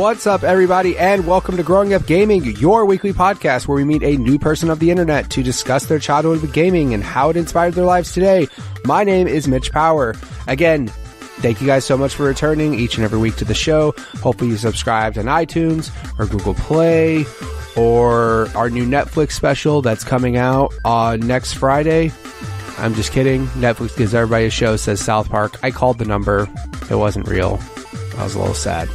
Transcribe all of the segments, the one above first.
What's up, everybody, and welcome to Growing Up Gaming, your weekly podcast where we meet a new person of the internet to discuss their childhood with gaming and how it inspired their lives today. My name is Mitch Power. Again, thank you guys so much for returning each and every week to the show. Hopefully you subscribed on iTunes or Google Play or our new Netflix special that's coming out on next Friday. I'm just kidding. Netflix gives everybody a show, says South Park. I called the number. It wasn't real. I was a little sad.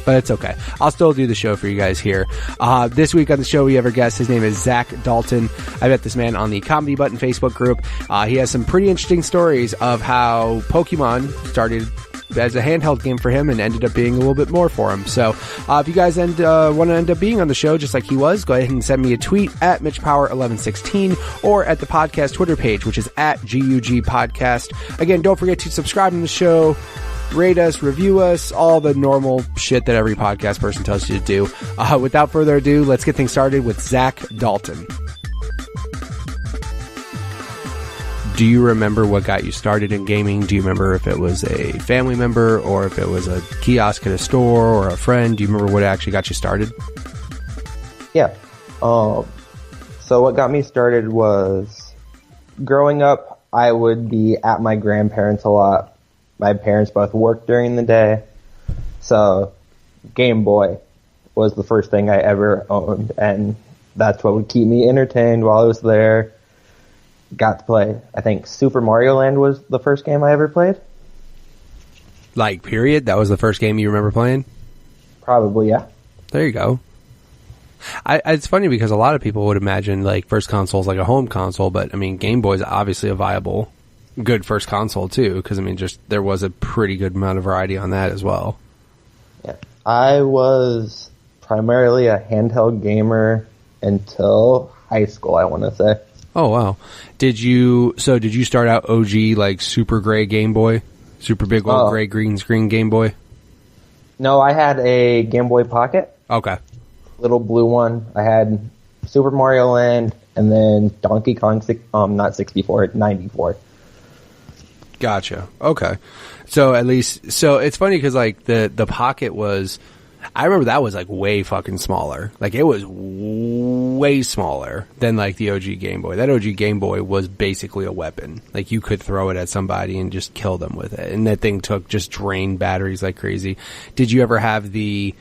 But it's okay. I'll still do the show for you guys here. This week on the show, we have our guest. His name is Zach Dalton. I met this man on the Comedy Button Facebook group. He has some pretty interesting stories of how Pokemon started as a handheld game for him and ended up being a little bit more for him. So if you guys want to end up being on the show just like he was, go ahead and send me a tweet at MitchPower1116 or at the podcast Twitter page, which is at GUG Podcast. Again, don't forget to subscribe to the show, rate us, review us, all the normal shit that every podcast person tells you to do. Without further ado, let's get things started with Zach Dalton. Do you remember what got you started in gaming? Do you remember if it was a family member or if it was a kiosk at a store or a friend? Do you remember what actually got you started? Yeah. So what got me started was growing up, I would be at my grandparents' a lot. My parents both worked during the day. So Game Boy was the first thing I ever owned, and that's what would keep me entertained while I was there. Got to play, I think Super Mario Land was the first game I ever played. Like, period? That was the first game you remember playing? Probably, yeah. There you go. It's funny because a lot of people would imagine, like, first console's like a home console, but, I mean, Game Boy's obviously a viable, good first console, too, because, I mean, just there was a pretty good amount of variety on that as well. Yeah. I was primarily a handheld gamer until high school, I want to say. Oh, wow. Did you start out OG, like, super gray Game Boy? Super big old gray green screen Game Boy? No, I had a Game Boy Pocket. Okay. Little blue one. I had Super Mario Land, and then Donkey Kong, not 64, 94. Gotcha. Okay. So at least, so it's funny because, like, the Pocket was, I remember that was, like, way fucking smaller. Like, it was way smaller than, like, the OG Game Boy. That OG Game Boy was basically a weapon. Like, you could throw it at somebody and just kill them with it. And that thing just drained batteries like crazy. Did you ever have the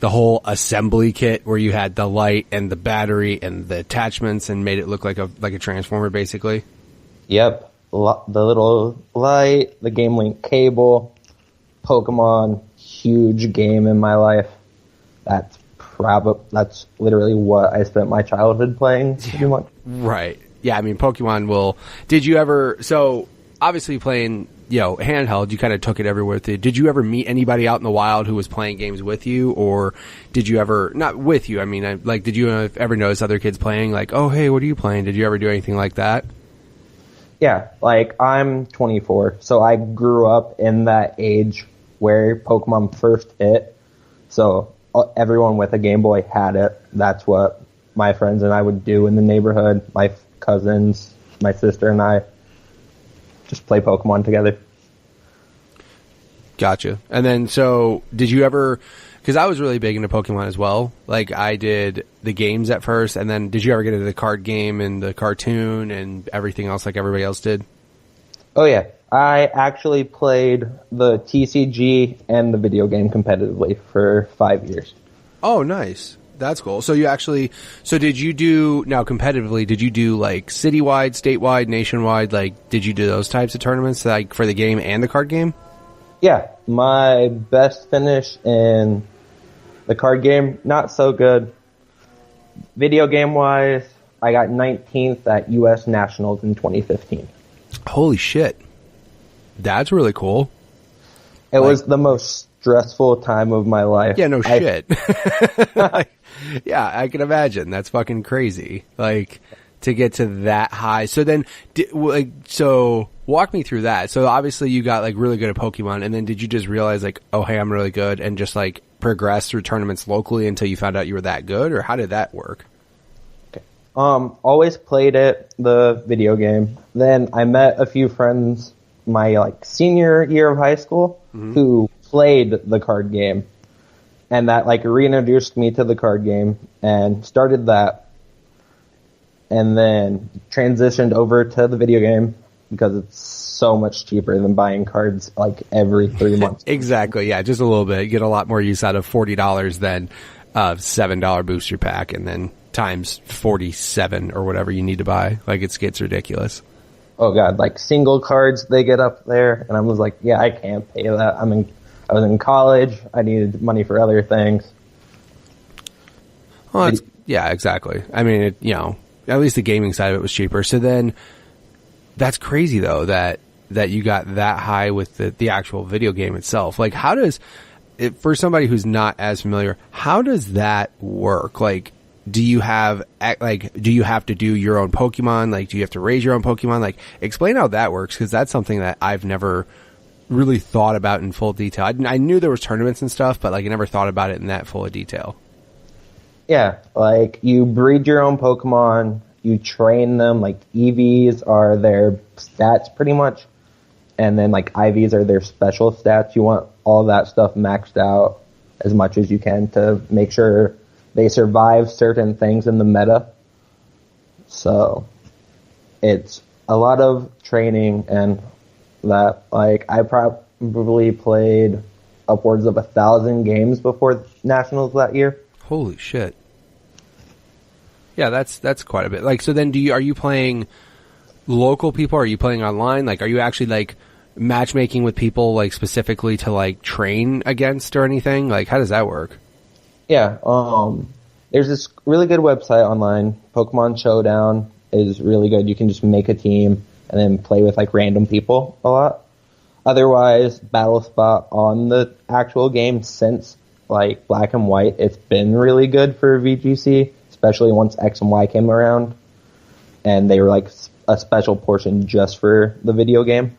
whole assembly kit where you had the light and the battery and the attachments and made it look like a transformer, basically? Yep. The little light, the Game Link cable, Pokemon, huge game in my life. That's literally what I spent my childhood playing. Yeah, right. Yeah, I mean, Pokemon did you ever, so obviously playing, handheld, you kind of took it everywhere with you. Did you ever meet anybody out in the wild who was playing games with you, or did you ever, not with you, I mean, did you ever notice other kids playing, like, oh, hey, what are you playing? Did you ever do anything like that? Yeah, like, I'm 24, so I grew up in that age where Pokemon first hit, so everyone with a Game Boy had it. That's what my friends and I would do in the neighborhood. My cousins, my sister and I just play Pokemon together. Gotcha. And then, so, did you ever, because I was really big into Pokemon as well, like, I did the games at first, and then did you ever get into the card game and the cartoon and everything else like everybody else did? Oh, yeah. I actually played the TCG and the video game competitively for 5 years. Oh, nice. That's cool. So did you do, now competitively, did you do like citywide, statewide, nationwide, like did you do those types of tournaments like for the game and the card game? Yeah. My best finish in the card game, not so good. Video game wise, I got 19th at US Nationals in 2015. Holy shit. That's really cool. It was the most stressful time of my life. Yeah, no shit. Yeah, I can imagine. That's fucking crazy. Like, to get to that high. So then, so walk me through that. So obviously you got like really good at Pokemon, and then did you just realize like, oh, hey, I'm really good, and just like progress through tournaments locally until you found out you were that good, or how did that work? Okay. Always played it, the video game. Then I met a few friends my like senior year of high school who played the card game. and that like reintroduced me to the card game and started that, and then transitioned over to the video game because it's so much cheaper than buying cards like every 3 months. Exactly. Yeah, just a little bit. You get a lot more use out of $40 than a $7 booster pack, and then times 47 or whatever you need to buy. Like, it gets ridiculous. Oh god, like single cards, they get up there, and I was like, yeah, I can't pay that. I was in college. I needed money for other things. Well, yeah, exactly. I mean, at least the gaming side of it was cheaper. So then, that's crazy though that you got that high with the actual video game itself. Like, how does for somebody who's not as familiar, how does that work? Like, do you have to do your own Pokemon? Like, do you have to raise your own Pokemon? Like, explain how that works, because that's something that I've never really thought about in full detail. I knew there was tournaments and stuff, but like, I never thought about it in that full of detail. Yeah, like you breed your own Pokemon, you train them. Like EVs are their stats pretty much, and then like IVs are their special stats. You want all that stuff maxed out as much as you can to make sure they survive certain things in the meta. So it's a lot of training, and that, like, I probably played upwards of 1,000 games before Nationals that year. Holy shit. Yeah, that's quite a bit. Like, so then are you playing local people? Are you playing online? Like, are you actually like matchmaking with people like specifically to like train against or anything? Like, how does that work? Yeah, there's this really good website online. Pokemon Showdown is really good. You can just make a team and then play with like random people a lot. Otherwise, Battle Spot on the actual game, since like Black and White, it's been really good for VGC, especially once X and Y came around, and they were like a special portion just for the video game.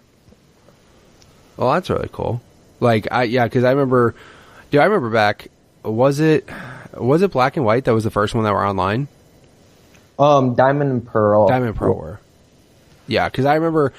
Well, that's really cool. Like, because I remember back. Was it Black and White that was the first one that were online? Diamond and Pearl. Diamond and Pearl were. Yeah, because I remember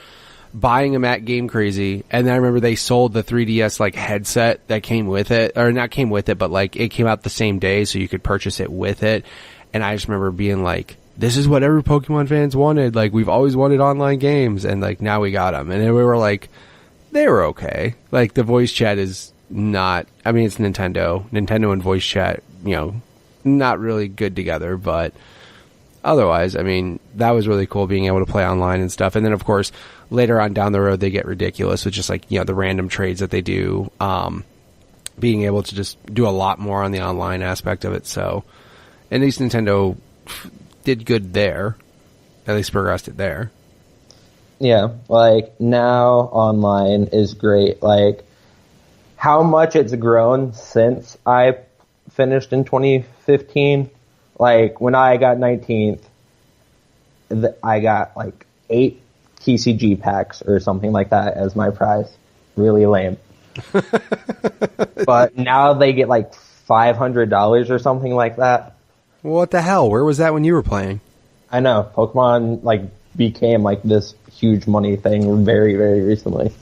buying them at Game Crazy, and then I remember they sold the 3DS like headset that came with it, or not came with it, but like it came out the same day, so you could purchase it with it. And I just remember being like, "This is what every Pokemon fans wanted. Like, we've always wanted online games, and like now we got them." And then we were like, they were okay. Like, the voice chat is not. I mean, it's Nintendo. Nintendo and voice chat, not really good together, but otherwise, I mean, that was really cool being able to play online and stuff. And then, of course, later on down the road, they get ridiculous with just like, the random trades that they do, being able to just do a lot more on the online aspect of it. So, at least Nintendo did good there. At least progressed it there. Yeah, like, now online is great. Like, how much it's grown since I finished in 2015. Like, when I got 19th, I got like 8 TCG packs or something like that as my prize. Really lame. But now they get like $500 or something like that. What the hell? Where was that when you were playing? I know. Pokemon like became like this huge money thing very, very recently.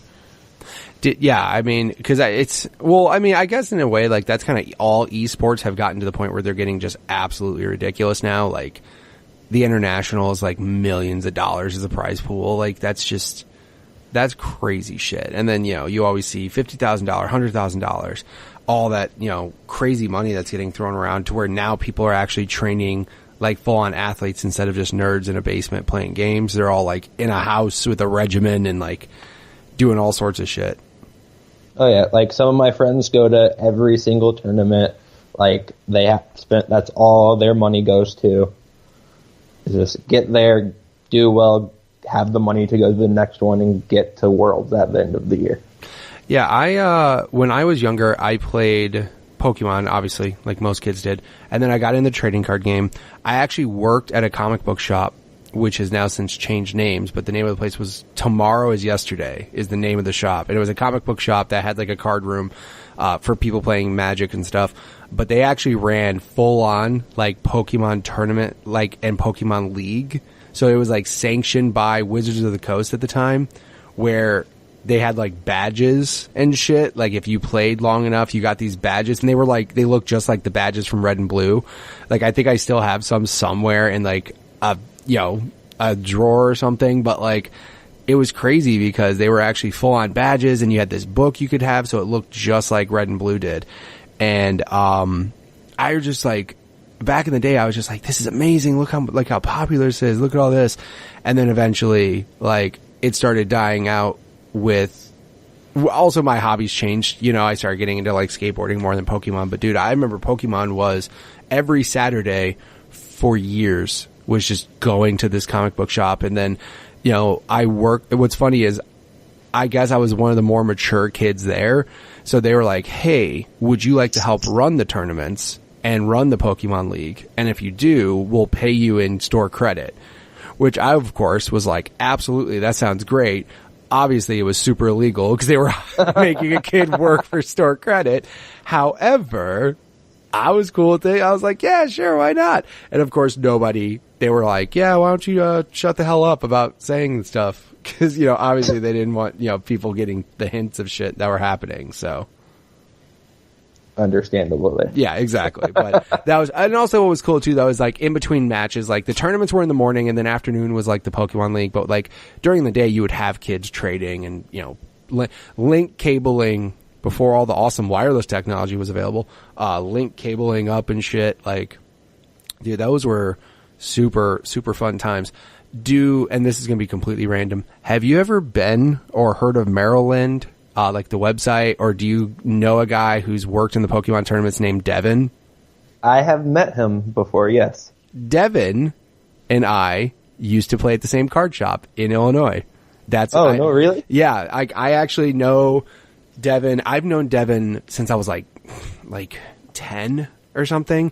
I mean, because I guess in a way, like, that's kind of all esports have gotten to the point where they're getting just absolutely ridiculous now. Like, the international is like millions of dollars as a prize pool. Like, that's crazy shit. And then, you always see $50,000, $100,000, all that, crazy money that's getting thrown around, to where now people are actually training like full-on athletes instead of just nerds in a basement playing games. They're all like in a house with a regimen and like doing all sorts of shit. Oh yeah, like some of my friends go to every single tournament. Like, they have spent, that's all their money goes to. Just get there, do well, have the money to go to the next one, and get to Worlds at the end of the year. Yeah, when I was younger, I played Pokemon, obviously, like most kids did, and then I got in the trading card game. I actually worked at a comic book shop, which has now since changed names, but the name of the place was Tomorrow is Yesterday, is the name of the shop. And it was a comic book shop that had like a card room for people playing Magic and stuff. But they actually ran full on like Pokemon tournament, like, and Pokemon League. So it was like sanctioned by Wizards of the Coast at the time, where they had like badges and shit. Like if you played long enough, you got these badges, and they looked just like the badges from Red and Blue. Like I think I still have some somewhere in like a drawer or something, but like it was crazy because they were actually full on badges, and you had this book you could have, so it looked just like Red and Blue did. And I was just like, back in the day, I was just like, this is amazing. Look how popular this is. Look at all this. And then eventually, like, it started dying out with, also my hobbies changed. You know, I started getting into like skateboarding more than Pokemon. But dude, I remember Pokemon was every Saturday for years was just going to this comic book shop. And then, you know, what's funny is I guess I was one of the more mature kids there. So they were like, hey, would you like to help run the tournaments and run the Pokemon League? And if you do, we'll pay you in store credit. Which I, of course, was like, absolutely, that sounds great. Obviously, it was super illegal because they were making a kid work for store credit. However, I was cool with it. I was like, yeah, sure, why not? And of course, they were like, yeah, why don't you shut the hell up about saying stuff? Because, you know, obviously they didn't want, you know, people getting the hints of shit that were happening, so. Understandably. Yeah, exactly. But that was, and also what was cool too, though, is like in between matches, like the tournaments were in the morning and then afternoon was like the Pokemon League, but like during the day you would have kids trading and, you know, link cabling before all the awesome wireless technology was available, link cabling up and shit. Like, dude, those were super, super fun times. And this is going to be completely random. Have you ever been or heard of Maryland? Like the website, or do you know a guy who's worked in the Pokemon tournaments named Devin? I have met him before, yes. Devin and I used to play at the same card shop in Illinois. No, really? Yeah, I actually know Devin. I've known Devin since I was like 10 or something.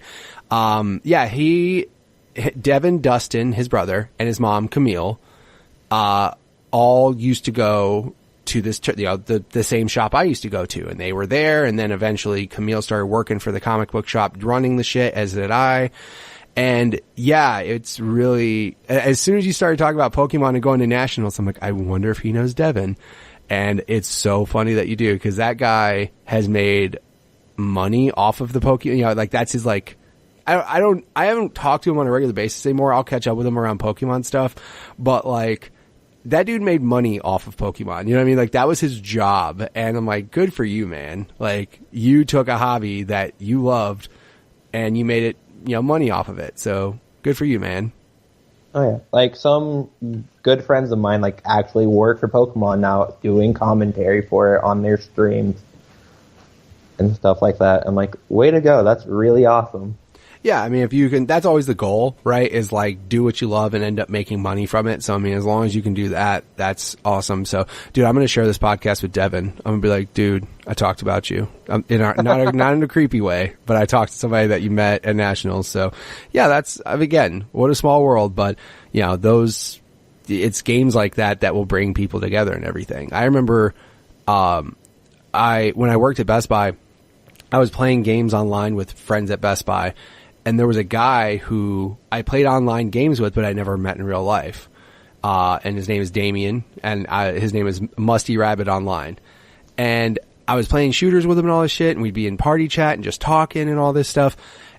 Devin, Dustin, his brother, and his mom, Camille, all used to go to this, the same shop I used to go to, and they were there. And then eventually Camille started working for the comic book shop, running the shit, as did I. And yeah, it's really, as soon as you started talking about Pokemon and going to nationals, I'm like, I wonder if he knows Devin. And it's so funny that you do, because that guy has made money off of the Pokemon. You know, like that's his like. I haven't talked to him on a regular basis anymore. I'll catch up with him around Pokemon stuff, but like. That dude made money off of Pokemon. You know what I mean? Like, that was his job. And I'm like, good for you, man. Like, you took a hobby that you loved and you made it, you know, money off of it. So, good for you, man. Oh, yeah. Like, some good friends of mine, like, actually work for Pokemon now, doing commentary for it on their streams and stuff like that. I'm like, way to go. That's really awesome. Yeah, I mean, if you can, that's always the goal, right? Is like, do what you love and end up making money from it. So, I mean, as long as you can do that, that's awesome. So, dude, I'm going to share this podcast with Devin. I'm going to be like, dude, I talked about you. Not in a creepy way, but I talked to somebody that you met at nationals. So, yeah, that's, again, what a small world. But, you know, it's games like that will bring people together and everything. I remember, when I worked at Best Buy, I was playing games online with friends at Best Buy. And there was a guy who I played online games with, but I never met in real life. And his name is Damien, and his name is Musty Rabbit Online. And I was playing shooters with him and all this shit, and we'd be in party chat and just talking and all this stuff.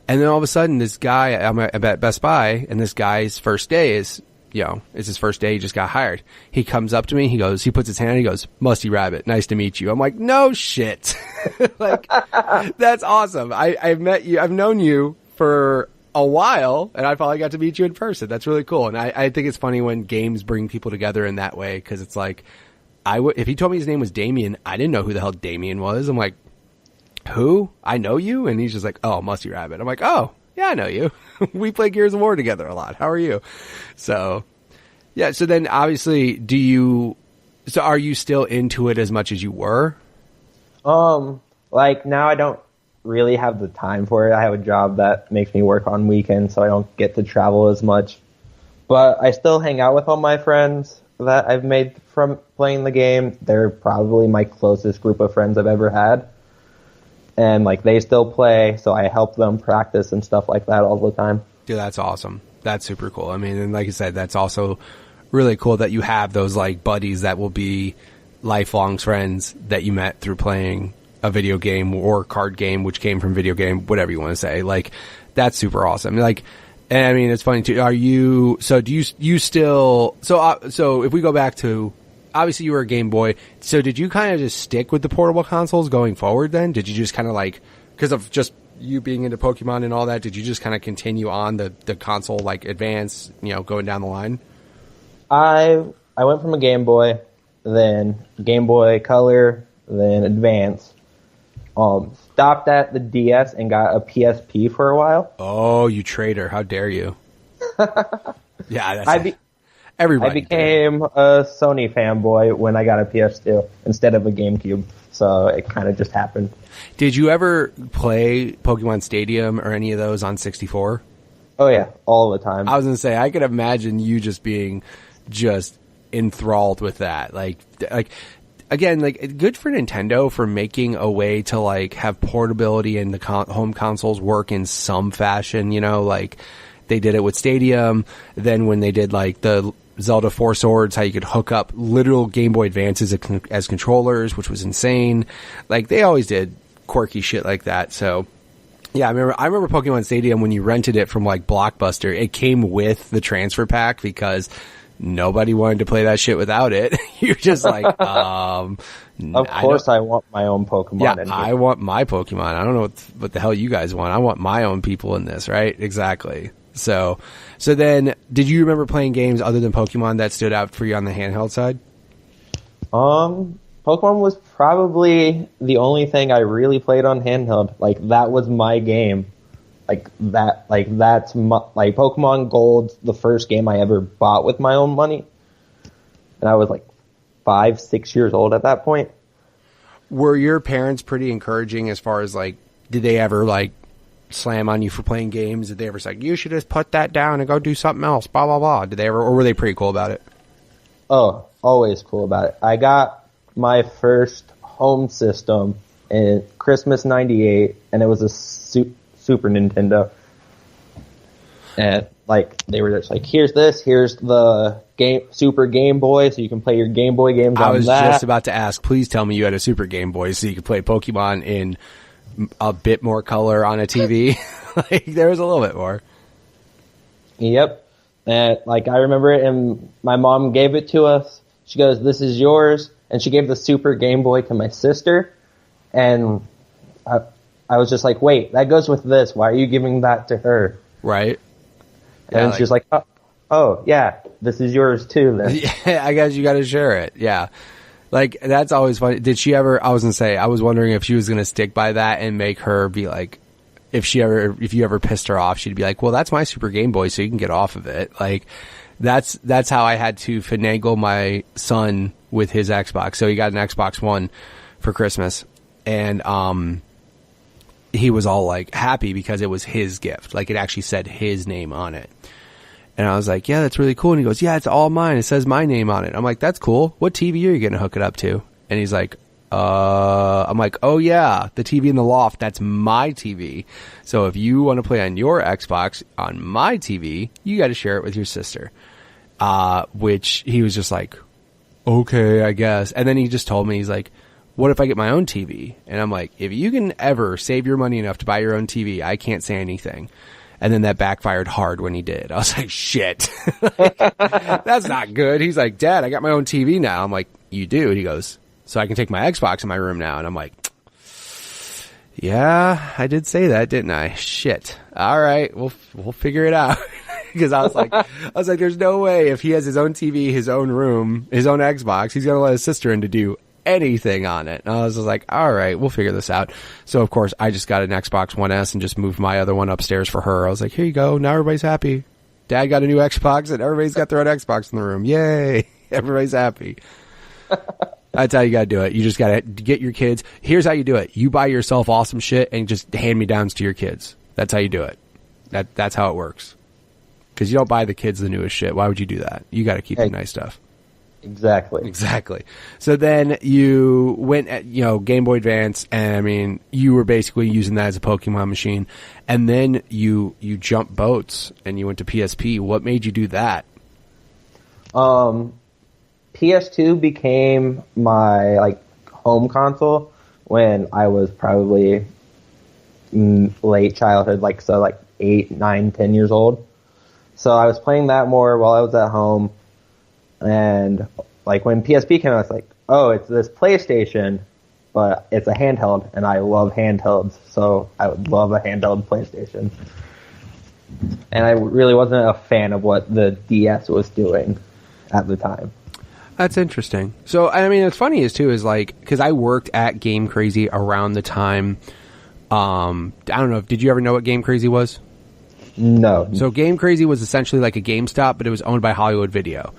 And then all of a sudden, this guy, I'm at Best Buy, and this guy's first day is, you know, it's his first day, he just got hired. He comes up to me, he puts his hand out, he goes, Musty Rabbit, nice to meet you. I'm like, no shit. Like, that's awesome. I've met you, I've known you for a while, and I finally got to meet you in person. That's really cool. And I think it's funny when games bring people together in that way, because it's like, if he told me his name was Damien, I didn't know who the hell Damien was. I'm like, who? I know you? And he's just like, oh, Musty Rabbit. I'm like, oh, yeah, I know you. We play Gears of War together a lot. How are you? So, yeah, so then obviously, are you still into it as much as you were? Like, now I don't really have the time for it. I have a job that makes me work on weekends, so I don't get to travel as much. But I still hang out with all my friends that I've made from playing the game. They're probably my closest group of friends I've ever had. And, like, they still play, so I help them practice and stuff like that all the time. Dude, that's awesome. That's super cool. I mean, and like I said, that's also really cool that you have those, like, buddies that will be lifelong friends that you met through playing a video game or card game, which came from video game, whatever you want to say. Like, that's super awesome. Like, and I mean, it's funny too. Do you still, so if we go back to, obviously you were a Game Boy, so did you kind of just stick with the portable consoles going forward then? Did you just kind of like, because of just you being into Pokemon and all that, did you just kind of continue on the console, like Advance, going down the line? I went from a Game Boy, then Game Boy Color, then Advance. Stopped at the DS and got a PSP for a while. Oh, you traitor. How dare you? Yeah, that's everybody. I became a Sony fanboy when I got a PS2 instead of a GameCube. So it kind of just happened. Did you ever play Pokemon Stadium or any of those on 64? Oh, yeah. All the time. I was going to say, I could imagine you just being just enthralled with that. Like, again, like, good for Nintendo for making a way to, like, have portability and the home consoles work in some fashion, like, they did it with Stadium. Then when they did, like, the Zelda Four Swords, how you could hook up literal Game Boy Advances as controllers, which was insane. Like, they always did quirky shit like that. So, yeah, I remember Pokemon Stadium when you rented it from, like, Blockbuster. It came with the transfer pack because nobody wanted to play that shit without it. You're just like, of course I want my own Pokemon. Yeah, I want my Pokemon. I don't know what the hell you guys want. I want my own people in this, right? Exactly. So then, did you remember playing games other than Pokemon that stood out for you on the handheld side? Pokemon was probably the only thing I really played on handheld. Like, that was my game. That's Pokemon Gold's the first game I ever bought with my own money. And I was like 5, 6 years old at that point. Were your parents pretty encouraging as far as, like, did they ever, like, slam on you for playing games? Did they ever say, like, you should just put that down and go do something else, blah, blah, blah? Did they ever, or were they pretty cool about it? Oh, always cool about it. I got my first home system in Christmas '98, and it was a Super Nintendo. And, like, they were just like, here's the Super Game Boy, so you can play your Game Boy games on that. I was just about to ask, please tell me you had a Super Game Boy so you could play Pokemon in a bit more color on a TV. Like, there was a little bit more. Yep. And, like, I remember it, and my mom gave it to us. She goes, this is yours. And she gave the Super Game Boy to my sister. And I was just like, wait, that goes with this. Why are you giving that to her? Right. And she's like, oh, yeah, this is yours too then. Yeah, I guess you got to share it. Yeah. Like, that's always funny. Did she ever, I was wondering if she was going to stick by that and make her be like, if you ever pissed her off, she'd be like, well, that's my Super Game Boy, so you can get off of it. Like, that's how I had to finagle my son with his Xbox. So he got an Xbox One for Christmas, and he was all like happy because it was his gift. Like, it actually said his name on it. And I was like, yeah, that's really cool. And he goes, yeah, it's all mine. It says my name on it. I'm like, that's cool. What TV are you going to hook it up to? And he's like, I'm like, oh yeah, the TV in the loft, that's my TV. So if you want to play on your Xbox on my TV, you got to share it with your sister. Which he was just like, okay, I guess. And then he just told me, he's like, what if I get my own TV? And I'm like, if you can ever save your money enough to buy your own TV, I can't say anything. And then that backfired hard when he did. I was like, shit, that's not good. He's like, Dad, I got my own TV now. I'm like, you do? And he goes, so I can take my Xbox in my room now. And I'm like, yeah, I did say that, didn't I? Shit. All right. We'll figure it out. Because I was like, there's no way if he has his own TV, his own room, his own Xbox, he's going to let his sister in to do anything on it. And I was just like, all right, we'll figure this out. So of course I just got an Xbox One S and just moved my other one upstairs for her. I was like, here you go. Now everybody's happy. Dad got a new Xbox and everybody's got their own Xbox in the room. Yay. Everybody's happy. That's how you gotta do it. You just gotta get your kids. Here's how you do it. You buy yourself awesome shit and just hand me downs to your kids. That's how you do it. That's how it works. Cause you don't buy the kids the newest shit. Why would you do that? You gotta keep the nice stuff. Exactly. So then you went at, Game Boy Advance, and I mean, you were basically using that as a Pokemon machine. And then you jumped boats and you went to PSP. What made you do that? PS2 became my like home console when I was probably late childhood, like 8, 9, 10 years old. So I was playing that more while I was at home, and like when PSP came out, it's like, oh, it's this PlayStation, but it's a handheld, and I love handhelds, so I would love a handheld PlayStation. And I really wasn't a fan of what the DS was doing at the time. That's interesting. So, I mean, what's funny is like, because I worked at Game Crazy around the time, I don't know, did you ever know what Game Crazy was? No. So Game Crazy was essentially like a GameStop, but it was owned by Hollywood Video.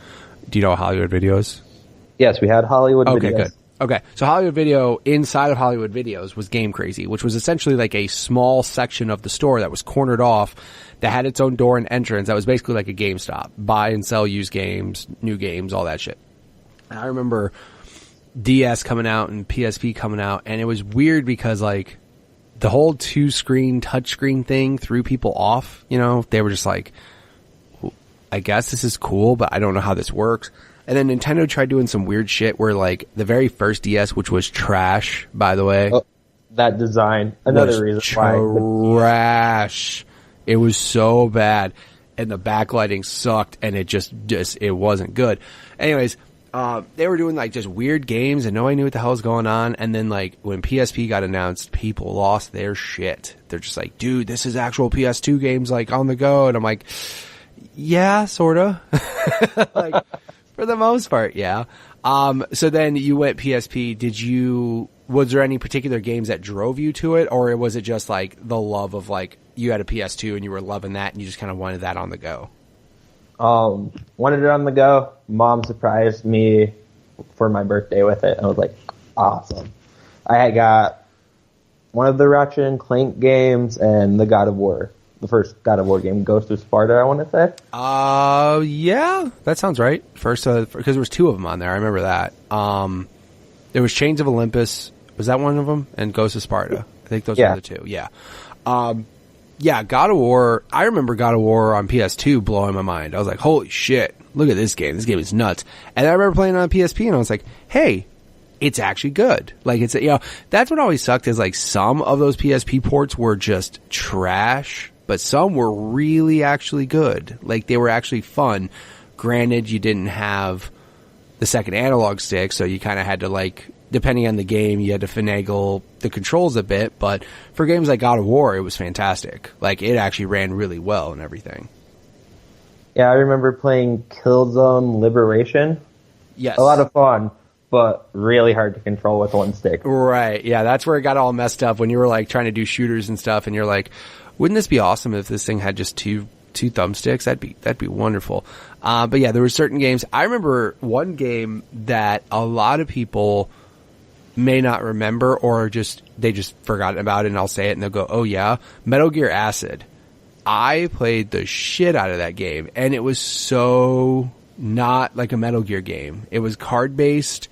Do you know what Hollywood Video is? Yes, we had Hollywood Videos. Okay, good. Okay, so Hollywood Video, inside of Hollywood Videos was Game Crazy, which was essentially like a small section of the store that was cornered off, that had its own door and entrance, that was basically like a GameStop. Buy and sell used games, new games, all that shit. And I remember DS coming out and PSP coming out, and it was weird because like the whole 2-screen touchscreen thing threw people off, you know? They were just like, I guess this is cool, but I don't know how this works. And then Nintendo tried doing some weird shit where like the very first DS, which was trash, by the way. Oh, that design. Another reason why. Trash. It was so bad. And the backlighting sucked, and it just it wasn't good. Anyways, they were doing like just weird games and nobody knew what the hell was going on. And then like when PSP got announced, people lost their shit. They're just like, dude, this is actual PS2 games like on the go. And I'm like, yeah, sorta. Like, for the most part, yeah. So then you went PSP. Was there any particular games that drove you to it, or was it just like the love of like you had a PS2 and you were loving that and you just kind of wanted that on the go? Wanted it on the go. Mom surprised me for my birthday with it. I was like, awesome. I had got one of the Ratchet and Clank games and the God of War. The first God of War game, Ghost of Sparta, I want to say. Yeah, that sounds right. First, because there was 2 of them on there. I remember that. There was Chains of Olympus. Was that one of them? And Ghost of Sparta. I think those were the 2. Yeah. Yeah, God of War. I remember God of War on PS2 blowing my mind. I was like, holy shit, look at this game. This game is nuts. And I remember playing it on PSP and I was like, hey, it's actually good. Like, it's, you know, that's what always sucked is like some of those PSP ports were just trash, but some were really actually good. Like, they were actually fun. Granted, you didn't have the second analog stick, so you kind of had to, like, depending on the game, you had to finagle the controls a bit, but for games like God of War, it was fantastic. Like, it actually ran really well and everything. Yeah, I remember playing Killzone Liberation. Yes. A lot of fun, but really hard to control with one stick. Right, yeah, that's where it got all messed up when you were, like, trying to do shooters and stuff, and you're like, wouldn't this be awesome if this thing had just two thumbsticks? That'd be wonderful. But yeah, there were certain games. I remember one game that a lot of people may not remember, or they just forgot about it, and I'll say it and they'll go, oh yeah, Metal Gear Acid. I played the shit out of that game, and it was so not like a Metal Gear game. It was card based,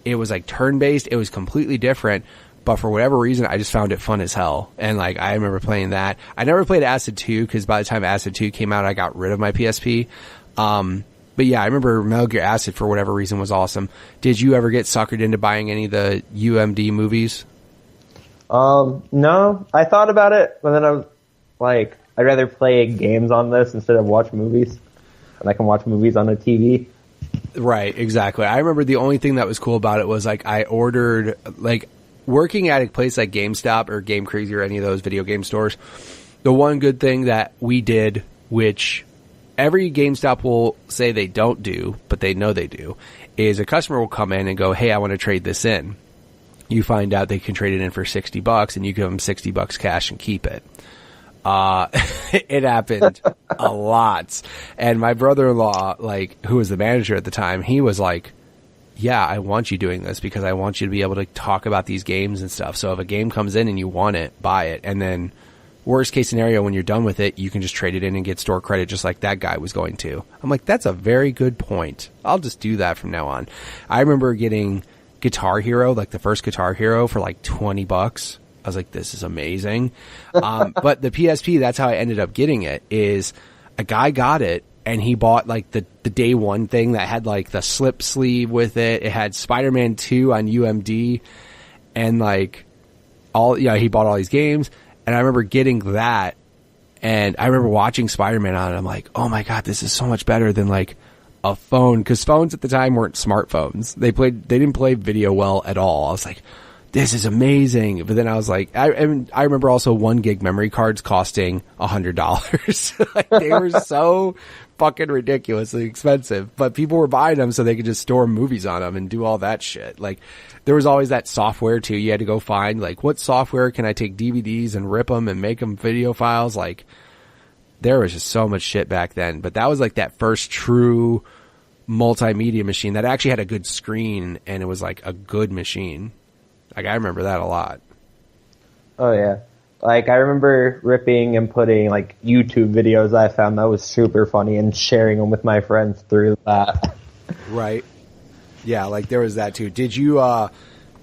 it was like turn based, it was completely different. But for whatever reason, I just found it fun as hell. And like, I remember playing that. I never played Acid 2 because by the time Acid 2 came out, I got rid of my PSP. But yeah, I remember Metal Gear Acid for whatever reason was awesome. Did you ever get suckered into buying any of the UMD movies? No, I thought about it, but then I was like, I'd rather play games on this instead of watch movies. And I can watch movies on a TV. Right, exactly. I remember the only thing that was cool about it was like, I ordered, like, working at a place like GameStop or Game Crazy or any of those video game stores, the one good thing that we did, which every GameStop will say they don't do, but they know they do, is a customer will come in and go, hey, I want to trade this in. You find out they can trade it in for $60 and you give them $60 cash and keep it. It happened a lot. And my brother-in-law, like, who was the manager at the time, he was like, yeah, I want you doing this because I want you to be able to talk about these games and stuff. So if a game comes in and you want it, buy it. And then worst case scenario, when you're done with it, you can just trade it in and get store credit just like that guy was going to. I'm like, that's a very good point. I'll just do that from now on. I remember getting Guitar Hero, like the first Guitar Hero for like $20. I was like, this is amazing. But the PSP, that's how I ended up getting it, is a guy got it and he bought like the day one thing that had like the slip sleeve with it. It had Spider-Man 2 on UMD, and like he bought all these games. And I remember getting that, and I remember watching Spider-Man on it. I'm like, oh my God, this is so much better than like a phone, because phones at the time weren't smartphones. They didn't play video well at all. I was like, this is amazing. But then I was like, I remember also 1 gig memory cards costing $100. Like, they were so fucking ridiculously expensive, but people were buying them so they could just store movies on them and do all that shit. Like, there was always that software too. You had to go find like, what software can I take DVDs and rip them and make them video files? Like, there was just so much shit back then. But that was like that first true multimedia machine that actually had a good screen, and it was like a good machine. Like, I remember that a lot. Oh yeah. Like, I remember ripping and putting like YouTube videos I found that was super funny and sharing them with my friends through that. Right. Yeah, like there was that too. Did you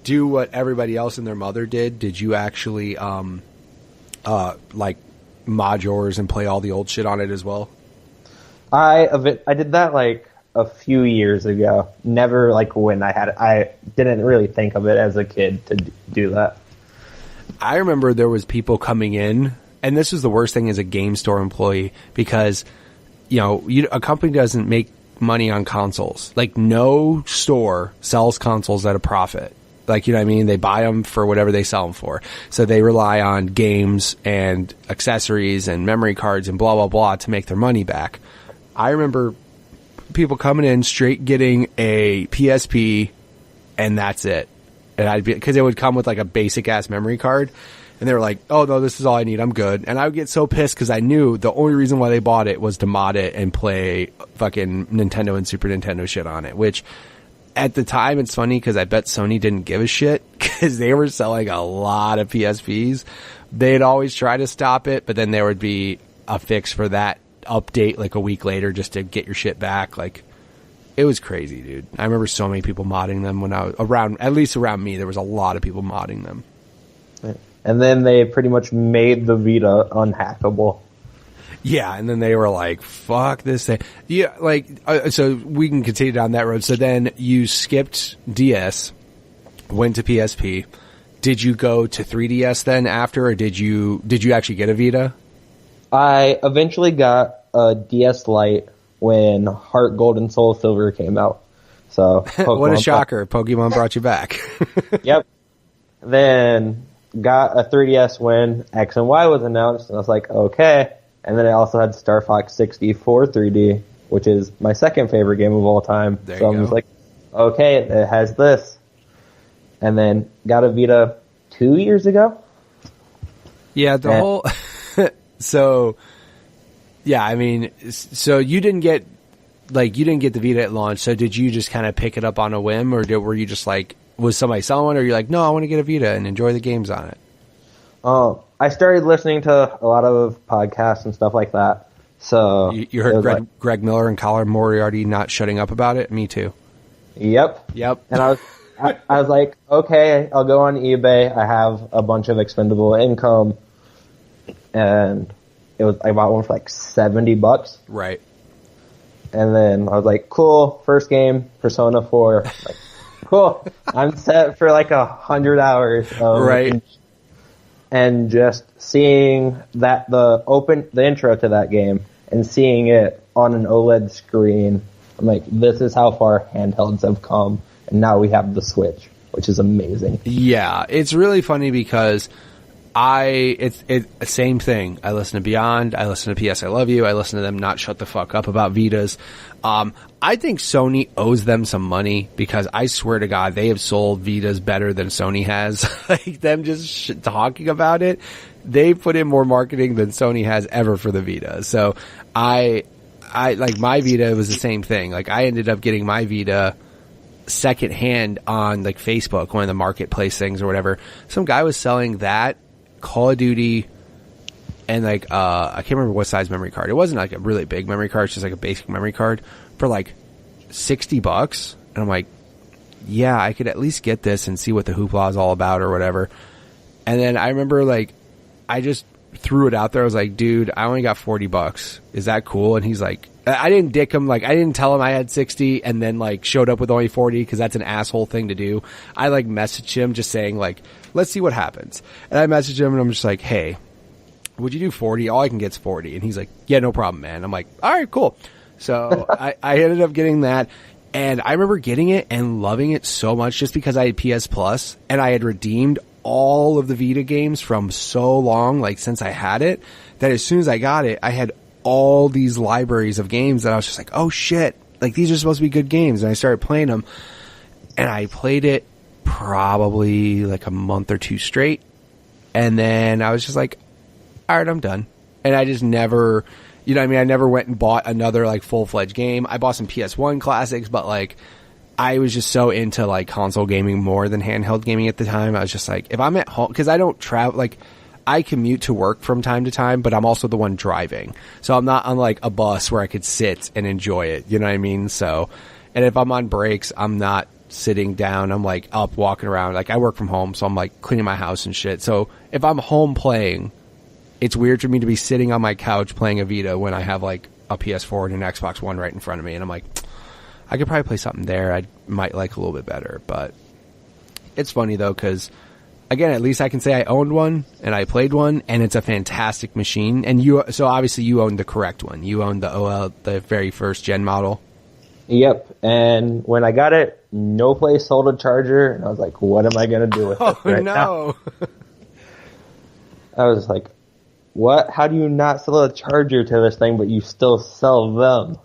do what everybody else and their mother did? Did you actually like mod yours and play all the old shit on it as well? I did that like a few years ago. Never like when I didn't really think of it as a kid to do that. I remember there was people coming in, and this was the worst thing as a game store employee, because a company doesn't make money on consoles. Like, no store sells consoles at a profit. Like, you know what I mean? They buy them for whatever they sell them for. So they rely on games and accessories and memory cards and blah, blah, blah to make their money back. I remember people coming in straight getting a PSP, and that's it. And because it would come with like a basic ass memory card, and they were like, oh no, this is all I need, I'm good. And I would get so pissed because I knew the only reason why they bought it was to mod it and play fucking Nintendo and Super Nintendo shit on it, which at the time, it's funny because I bet Sony didn't give a shit because they were selling a lot of PSPs. They'd always try to stop it, but then there would be a fix for that update like a week later just to get your shit back. Like, it was crazy, dude. I remember so many people modding them when I was around, at least around me, there was a lot of people modding them. And then they pretty much made the Vita unhackable. Yeah, and then they were like, fuck this thing. Yeah, like, so we can continue down that road. So then you skipped DS, went to PSP. Did you go to 3DS then after, or did you actually get a Vita? I eventually got a DS Lite when Heart Gold and Soul Silver came out. So what a shocker. Pokemon brought you back. Yep. Then got a 3DS when X and Y was announced, and I was like, okay. And then I also had Star Fox 64 3D, which is my second favorite game of all time. So I'm just like, okay, it has this. And then got a Vita 2 years ago. Yeah, so, yeah, I mean, so you didn't get the Vita at launch, so did you just kind of pick it up on a whim, or were you just like, was somebody selling one, or you're like, no, I want to get a Vita and enjoy the games on it? I started listening to a lot of podcasts and stuff like that. So you heard Greg Miller and Colin Moriarty not shutting up about it? Me too. Yep. And I was like, okay, I'll go on eBay. I have a bunch of expendable income, and I bought one for like $70. Right. And then I was like, cool, first game, Persona 4. Like, cool, I'm set for like 100 hours. Right. And just seeing that the intro to that game and seeing it on an OLED screen, I'm like, this is how far handhelds have come, and now we have the Switch, which is amazing. Yeah, it's really funny because it's the same thing. I listen to Beyond, I listen to PS I Love You, I listen to them not shut the fuck up about Vitas. I think Sony owes them some money because I swear to God, they have sold Vitas better than Sony has. Like, them just talking about it, they put in more marketing than Sony has ever for the Vita. So I like, my Vita was the same thing. Like, I ended up getting my Vita secondhand on like Facebook, one of the marketplace things or whatever. Some guy was selling that, Call of Duty, and like I can't remember what size memory card. It wasn't like a really big memory card, it's just like a basic memory card for like $60. And I'm like, yeah, I could at least get this and see what the hoopla is all about or whatever. And then I remember, like, I just threw it out there. I was like, dude, I only got $40. Is that cool? And he's like, I didn't dick him. Like, I didn't tell him I had 60 and then like showed up with only 40 because that's an asshole thing to do. I like messaged him just saying like, let's see what happens. And I messaged him and I'm just like, hey, would you do 40? All I can get's 40. And he's like, yeah, no problem, man. I'm like, all right, cool. So I ended up getting that. And I remember getting it and loving it so much just because I had PS Plus and I had redeemed all of the Vita games from so long, like since I had it, that as soon as I got it, I had all these libraries of games that I was just like, oh shit, like these are supposed to be good games. And I started playing them and I played it probably like a month or two straight. And then I was just like, all right, I'm done. And I just never, you know what I mean? I never went and bought another like full-fledged game. I bought some PS1 classics, but like I was just so into like console gaming more than handheld gaming at the time. I was just like, if I'm at home, cause I don't travel, like I commute to work from time to time, but I'm also the one driving. So I'm not on like a bus where I could sit and enjoy it. You know what I mean? So, and if I'm on breaks, I'm not sitting down. I'm like up walking around. Like I work from home. So I'm like cleaning my house and shit. So if I'm home playing, it's weird for me to be sitting on my couch playing a Vita when I have like a PS4 and an Xbox One right in front of me. And I'm like, I could probably play something there I might like a little bit better. But it's funny though, because again, at least I can say I owned one and I played one and it's a fantastic machine. And so obviously you owned the correct one. You owned the very first gen model. Yep. And when I got it, no place sold a charger. And I was like, what am I going to do with it right now? I was like, what? How do you not sell a charger to this thing, but you still sell them?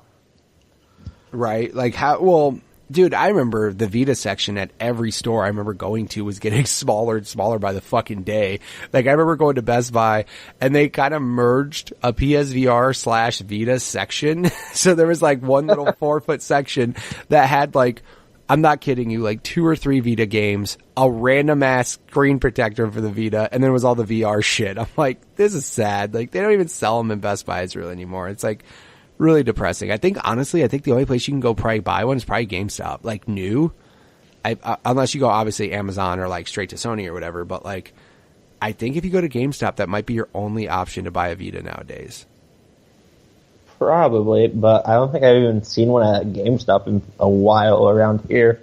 Right. Like how, well, dude, I remember the Vita section at every store I remember going to was getting smaller and smaller by the fucking day. Like I remember going to Best Buy and they kind of merged a PSVR / Vita section. So there was like one little 4-foot section that had like, I'm not kidding you, like 2 or 3 Vita games, a random ass screen protector for the Vita, and then it was all the VR shit. I'm like, this is sad. Like they don't even sell them in Best Buys really anymore. It's like really depressing. I think honestly, the only place you can go probably buy one is probably GameStop, like new. Unless you go obviously Amazon or like straight to Sony or whatever. But like, I think if you go to GameStop, that might be your only option to buy a Vita nowadays. Probably, but I don't think I've even seen one at GameStop in a while around here.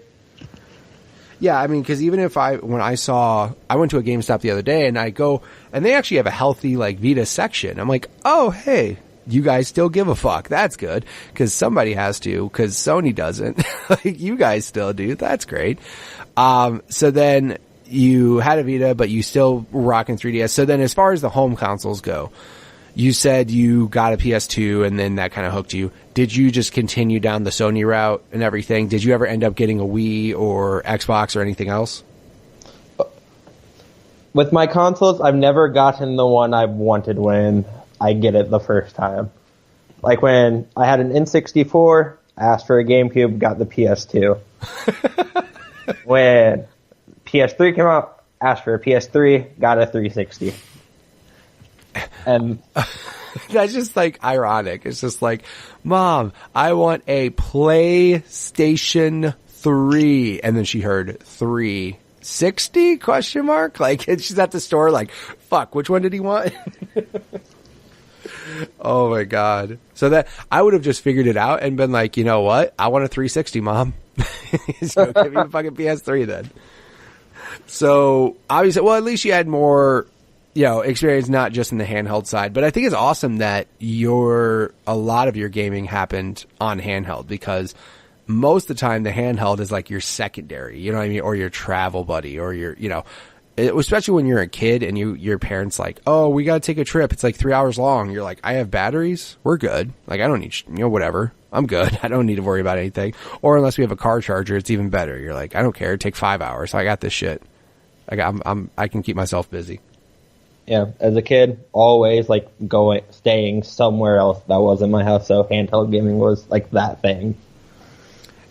Yeah, I mean, because even if I went to a GameStop the other day and I go, and they actually have a healthy like Vita section. I'm like, oh, hey, you guys still give a fuck. That's good. Because somebody has to, because Sony doesn't. Like, you guys still do. That's great. So then you had a Vita, but you still were rocking 3DS. So then as far as the home consoles go, you said you got a PS2 and then that kind of hooked you. Did you just continue down the Sony route and everything? Did you ever end up getting a Wii or Xbox or anything else? With my consoles, I've never gotten the one I wanted when I get it the first time. Like when I had an N64, I asked for a GameCube, got the PS2. When PS3 came out, asked for a PS3, got a 360. And that's just like ironic. It's just like, Mom, I want a PlayStation 3. And then she heard 360 ? Like she's at the store like, fuck, which one did he want? Oh my God. So that I would have just figured it out and been like, you know what? I want a 360, Mom. So give me the fucking PS3 then. So obviously, well, at least you had more, experience not just in the handheld side, but I think it's awesome that a lot of your gaming happened on handheld because most of the time the handheld is like your secondary, you know what I mean? Or your travel buddy or your, especially when you're a kid and your parents like, oh, we got to take a trip. It's like 3 hours long. You're like, I have batteries. We're good. Like, I don't need, whatever. I'm good. I don't need to worry about anything. Or unless we have a car charger, it's even better. You're like, I don't care. Take 5 hours. I got this shit. I can keep myself busy. Yeah, as a kid, always like staying somewhere else that wasn't my house. So handheld gaming was like that thing.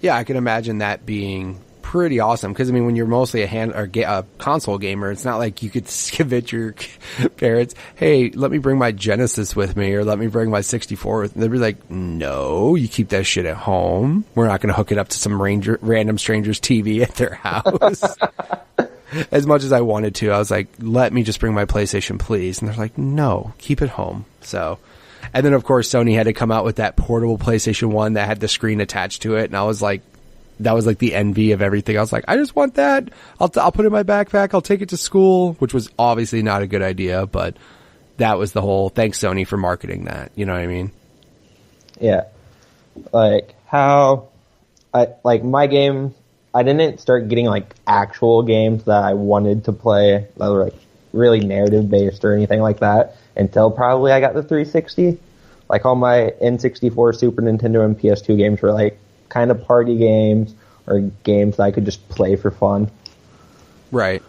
Yeah, I can imagine that being pretty awesome. Because I mean, when you're mostly a console gamer, it's not like you could convince your parents, "Hey, let me bring my Genesis with me, or let me bring my 64 with me." They'd be like, "No, you keep that shit at home. We're not going to hook it up to some random stranger's TV at their house." as much as I wanted to. I was like, let me just bring my PlayStation, please. And they're like, no, keep it home. So, and then of course Sony had to come out with that portable PlayStation 1 that had the screen attached to it. And I was like, that was like the envy of everything. I was like, I just want that. I'll put it in my backpack. I'll take it to school, which was obviously not a good idea, but that was the whole, thanks Sony for marketing that. You know what I mean? Yeah. Like my game, I didn't start getting like actual games that I wanted to play that were like really narrative based or anything like that until probably I got the 360. Like all my N64, Super Nintendo, and PS2 games were like kind of party games or games that I could just play for fun. Right.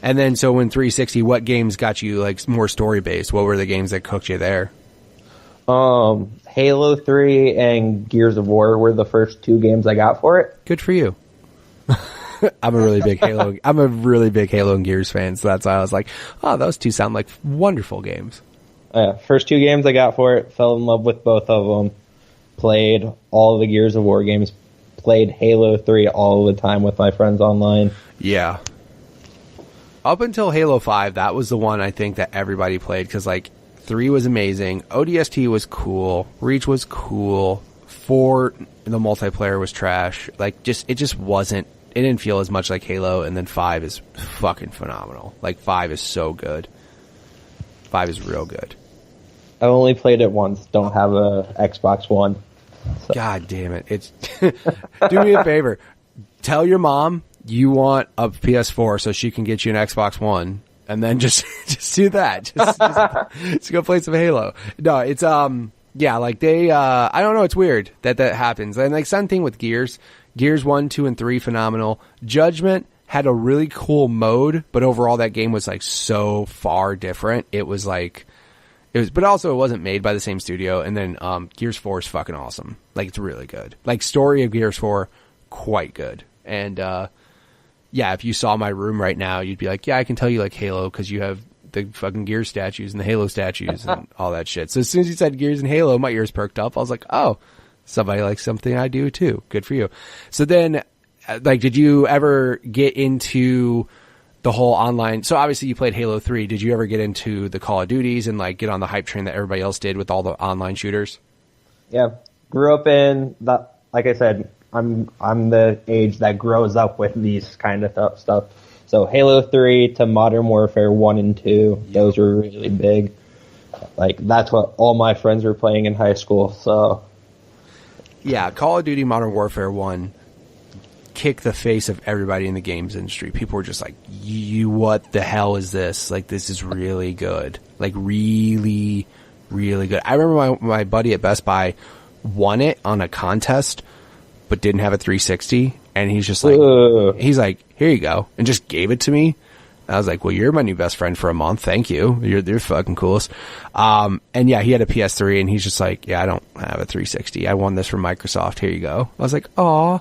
And then so when 360, what games got you like more story based? What were the games that cooked you there? Halo 3 and Gears of War were the first two games I got for it. Good for you. I'm a really big Halo and Gears fan, so that's why I was like, oh, those two sound like wonderful games. First two games I got for it, fell in love with both of them. Played all of the Gears of War games. Played Halo 3 all the time with my friends online. Yeah. Up until Halo 5, that was the one I think that everybody played, because like 3 was amazing, ODST was cool, Reach was cool, 4, the multiplayer was trash. Like, it just wasn't, it didn't feel as much like Halo, and then 5 is fucking phenomenal. Like, 5 is so good. 5 is real good. I only played it once, don't have a Xbox One. So. God damn it. It's do me a favor. Tell your mom you want a PS4 so she can get you an Xbox One, and then just do that. Just go play some Halo. No, it's yeah, like they I don't know, it's weird that happens. And like same thing with Gears 1, 2 and 3 phenomenal. Judgment had a really cool mode, but overall that game was like so far different. But also it wasn't made by the same studio. And then Gears 4 is fucking awesome. Like, it's really good. Like, story of Gears 4, quite good. And yeah, if you saw my room right now, you'd be like, yeah, I can tell you like Halo because you have the fucking Gears statues and the Halo statues and all that shit. So as soon as you said Gears and Halo, my ears perked up. I was like, oh, somebody likes something I do too. Good for you. So then, like, did you ever get into the whole online? So obviously you played Halo 3. Did you ever get into the Call of Duties and like get on the hype train that everybody else did with all the online shooters? Yeah, grew up in that. Like I said, I'm the age that grows up with these kind of stuff. So Halo 3 to Modern Warfare 1 and 2, those were really big. Like, that's what all my friends were playing in high school. So yeah, Call of Duty Modern Warfare 1 kicked the face of everybody in the games industry. People were just like, what the hell is this? Like, this is really good. Like, really, really good. I remember my buddy at Best Buy won it on a contest, but didn't have a 360. And he's just like, he's like, here you go. And just gave it to me. I was like, well, you're my new best friend for a month. Thank you. You're fucking coolest. And yeah, he had a PS3 and he's just like, yeah, I don't have a 360. I won this from Microsoft. Here you go. I was like, aw,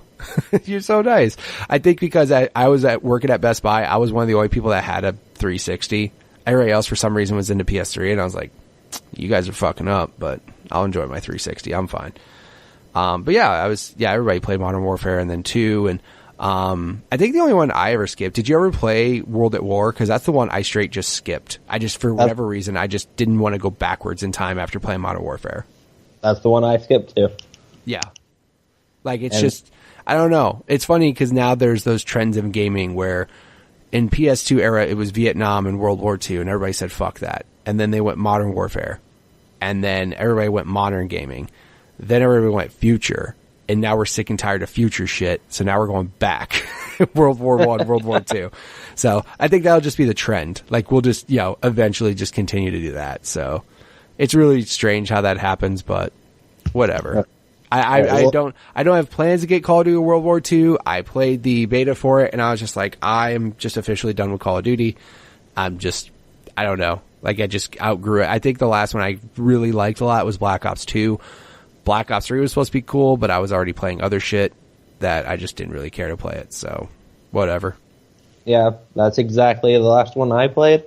you're so nice. I think because I was working at Best Buy, I was one of the only people that had a 360. Everybody else for some reason was into PS3 and I was like, you guys are fucking up, but I'll enjoy my 360. I'm fine. But yeah, everybody played Modern Warfare and then 2 and, I think the only one I ever skipped. Did you ever play World at War? Because that's the one I straight just skipped. For whatever reason, I just didn't want to go backwards in time after playing Modern Warfare. That's the one I skipped too. Yeah. Like, it's just, I don't know. It's funny because now there's those trends in gaming where in PS2 era, it was Vietnam and World War II, and everybody said, fuck that. And then they went Modern Warfare. And then everybody went modern gaming. Then everybody went future. And now we're sick and tired of future shit. So now we're going back. World War I, World War II. So I think that'll just be the trend. Like, we'll just, eventually just continue to do that. So it's really strange how that happens, but whatever. I don't have plans to get Call of Duty World War II. I played the beta for it and I was just like, I am just officially done with Call of Duty. I don't know. Like, I just outgrew it. I think the last one I really liked a lot was Black Ops 2. Black Ops 3 was supposed to be cool, but I was already playing other shit that I just didn't really care to play it, so whatever. Yeah, that's exactly the last one I played.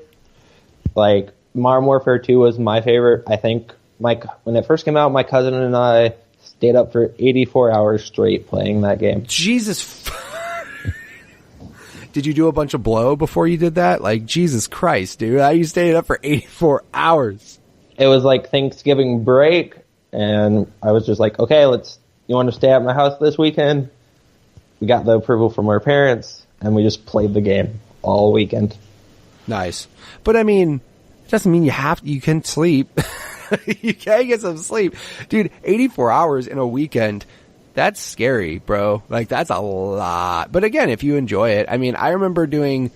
Like, Modern Warfare 2 was my favorite. I think when it first came out, my cousin and I stayed up for 84 hours straight playing that game. Jesus. Did you do a bunch of blow before you did that? Like, Jesus Christ, dude. How you stayed up for 84 hours? It was like Thanksgiving break, and I was just like, okay, you want to stay at my house this weekend? We got the approval from our parents, and we just played the game all weekend. Nice. But I mean, it doesn't mean you can sleep. You can get some sleep. Dude, 84 hours in a weekend, that's scary, bro. Like, that's a lot. But again, if you enjoy it, I mean, I remember doing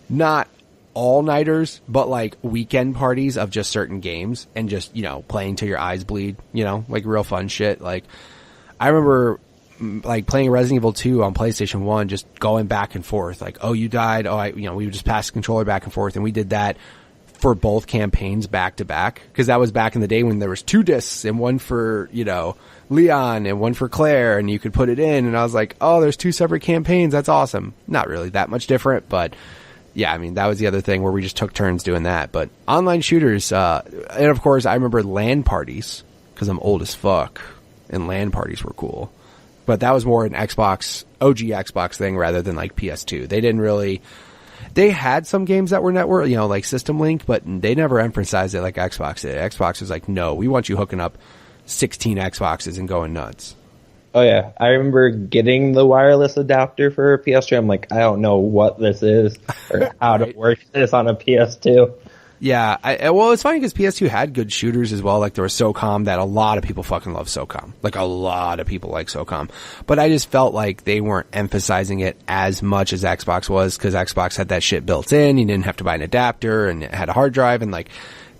not all-nighters, but like weekend parties of just certain games and just, playing till your eyes bleed, like real fun shit. Like, I remember like playing Resident Evil 2 on PlayStation 1, just going back and forth. Like, oh, you died. Oh, we would just pass the controller back and forth. And we did that for both campaigns back to back. Cause that was back in the day when there was 2 discs and one for, Leon and one for Claire, and you could put it in. And I was like, oh, there's 2 separate campaigns. That's awesome. Not really that much different, but yeah, I mean, that was the other thing where we just took turns doing that. But online shooters, and of course I remember LAN parties cause I'm old as fuck and LAN parties were cool. But that was more an OG Xbox thing rather than like PS2. They had some games that were network, like System Link, but they never emphasized it like Xbox did. Xbox was like, no, we want you hooking up 16 Xboxes and going nuts. Oh yeah, I remember getting the wireless adapter for a PS2. I'm like, I don't know what this is or how to work this on a PS2. Yeah, well, it's funny because PS2 had good shooters as well. Like, there was SOCOM that a lot of people fucking love SOCOM. Like, a lot of people like SOCOM. But I just felt like they weren't emphasizing it as much as Xbox was because Xbox had that shit built in. You didn't have to buy an adapter and it had a hard drive. And, like,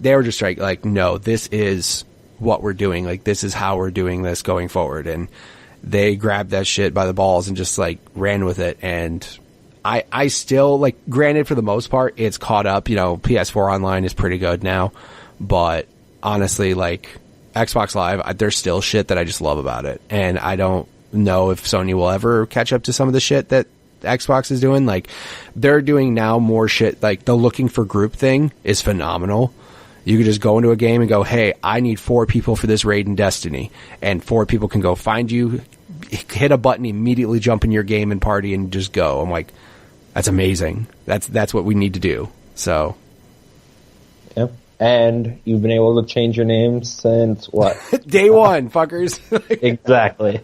they were just like, no, this is what we're doing. Like, this is how we're doing this going forward. And they grabbed that shit by the balls and just, like, ran with it. And I still, like, granted, for the most part, it's caught up. PS4 Online is pretty good now. But honestly, like, Xbox Live, there's still shit that I just love about it. And I don't know if Sony will ever catch up to some of the shit that Xbox is doing. Like, they're doing now more shit. Like, the looking for group thing is phenomenal. You could just go into a game and go, hey, I need 4 people for this raid in Destiny. And 4 people can go find you, hit a button, immediately jump in your game and party and just go. I'm like, that's amazing. That's what we need to do. So. Yep. And you've been able to change your name since what? Day one, fuckers. Exactly.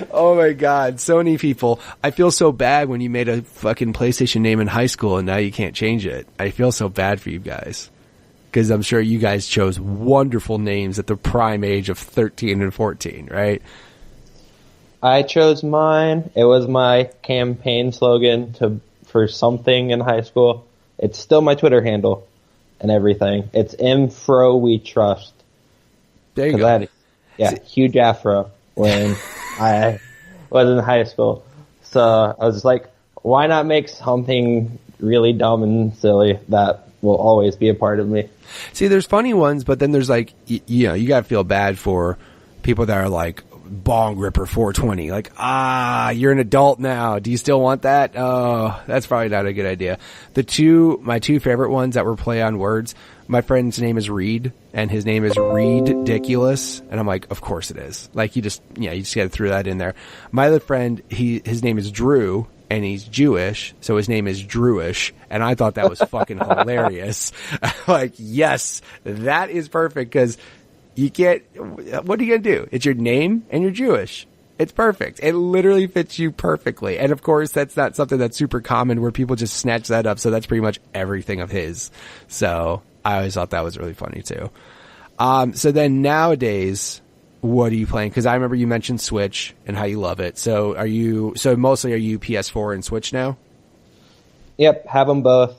Oh my God. Sony people. I feel so bad when you made a fucking PlayStation name in high school and now you can't change it. I feel so bad for you guys. Because I'm sure you guys chose wonderful names at the prime age of 13 and 14, right? I chose mine. It was my campaign slogan for something in high school. It's still my Twitter handle and everything. It's Infro We Trust. There you go. Huge afro when I was in high school. So I was just like, why not make something really dumb and silly that will always be a part of me? See, there's funny ones, but then there's like, you gotta feel bad for people that are like, Bong Ripper 420. Like, you're an adult now. Do you still want that? Oh, that's probably not a good idea. My two favorite ones that were play on words, my friend's name is Reed, and his name is Reed-diculous. And I'm like, of course it is. Like, you just gotta throw that in there. My other friend, his name is Drew, and he's Jewish, so his name is Drewish, and I thought that was fucking hilarious. Like, yes, that is perfect, because you can't, what are you going to do? It's your name and you're Jewish. It's perfect. It literally fits you perfectly. And of course, that's not something that's super common where people just snatch that up. So that's pretty much everything of his. So I always thought that was really funny too. So then nowadays, what are you playing? Cause I remember you mentioned Switch and how you love it. So mostly are you PS4 and Switch now? Yep. Have them both.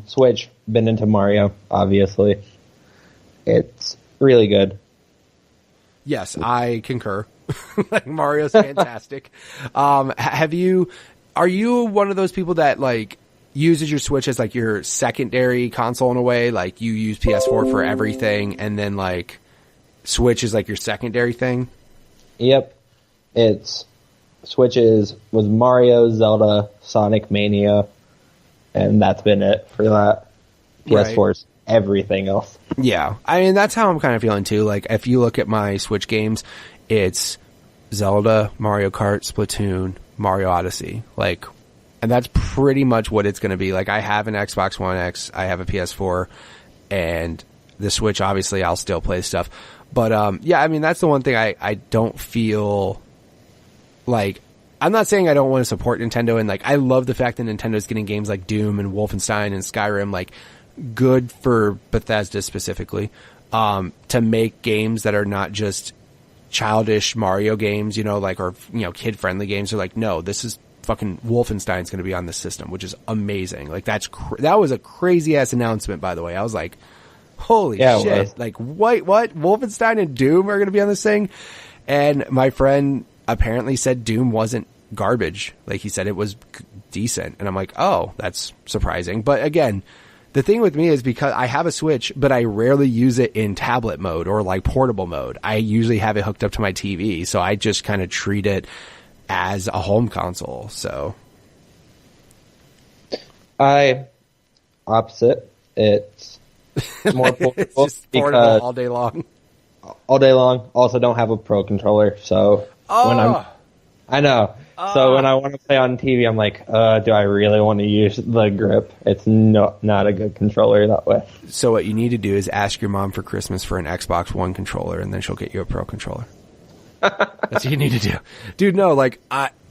Switch, been into Mario, obviously. It's really good. Yes, I concur. Like, Mario's fantastic. Are you one of those people that like uses your Switch as like your secondary console in a way? Like, you use PS4 for everything and then like Switch is like your secondary thing? Yep. Switch was Mario, Zelda, Sonic Mania, and that's been it for that. PS4's everything else. Yeah. I mean, that's how I'm kind of feeling too. Like, if you look at my Switch games, it's Zelda, Mario Kart, Splatoon, Mario Odyssey. Like, And that's pretty much what it's going to be. Like, I have an Xbox One X, I have a PS4, and the Switch, obviously, I'll still play stuff. But, yeah, I mean, that's the one thing I don't feel like... I'm not saying I don't want to support Nintendo, and, like, I love the fact that Nintendo's getting games like Doom and Wolfenstein and Skyrim, like, good for Bethesda specifically, to make games that are not just childish Mario games, you know, like, or, you know, kid-friendly games. They're like, no, this is fucking Wolfenstein's going to be on this system, which is amazing. Like, that was a crazy-ass announcement, by the way. I was like, holy shit. Like, what? Wolfenstein and Doom are going to be on this thing? And my friend apparently said Doom wasn't garbage. Like, he said it was decent. And I'm like, oh, that's surprising. But again, the thing with me is because I have a Switch, but I rarely use it in tablet mode or like portable mode. I usually have it hooked up to my TV. So I just kind of treat it as a home console. So I opposite. It's more portable. It's just portable all day long. All day long. Also don't have a Pro controller. So I know. So when I want to play on TV, I'm like, do I really want to use the grip? It's not a good controller that way. So what you need to do is ask your mom for Christmas for an Xbox One controller, and then she'll get you a Pro controller. That's what you need to do. Dude, no, like,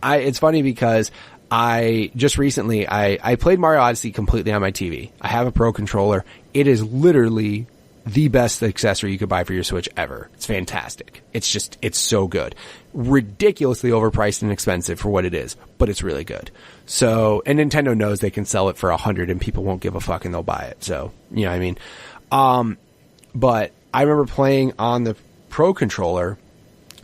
it's funny because I just recently, I played Mario Odyssey completely on my TV. I have a Pro controller. It is literally the best accessory you could buy for your Switch ever. It's fantastic. It's so good. Ridiculously overpriced and expensive for what it is, but it's really good. So, and Nintendo knows they can sell it for $100 and people won't give a fuck and they'll buy it. So, you know what I mean? But I remember playing on the Pro controller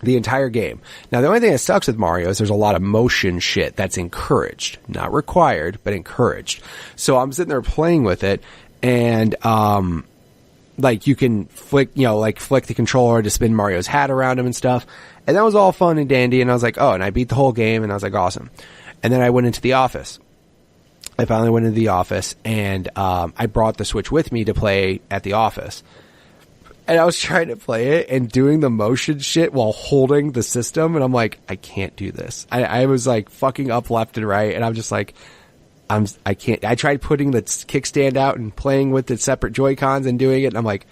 the entire game. Now, the only thing that sucks with Mario is there's a lot of motion shit that's encouraged. Not required, but encouraged. So I'm sitting there playing with it, and, like, you can flick the controller to spin Mario's hat around him and stuff. And that was all fun and dandy. And I was like, oh, and I beat the whole game, and I was like, awesome. And then I went into the office. I finally went into the office, and I brought the Switch with me to play at the office. And I was trying to play it and doing the motion shit while holding the system. And I'm like, I can't do this. I was like fucking up left and right. And I'm just like, I can't. I tried putting the kickstand out and playing with the separate Joy-Cons and doing it. And I'm like,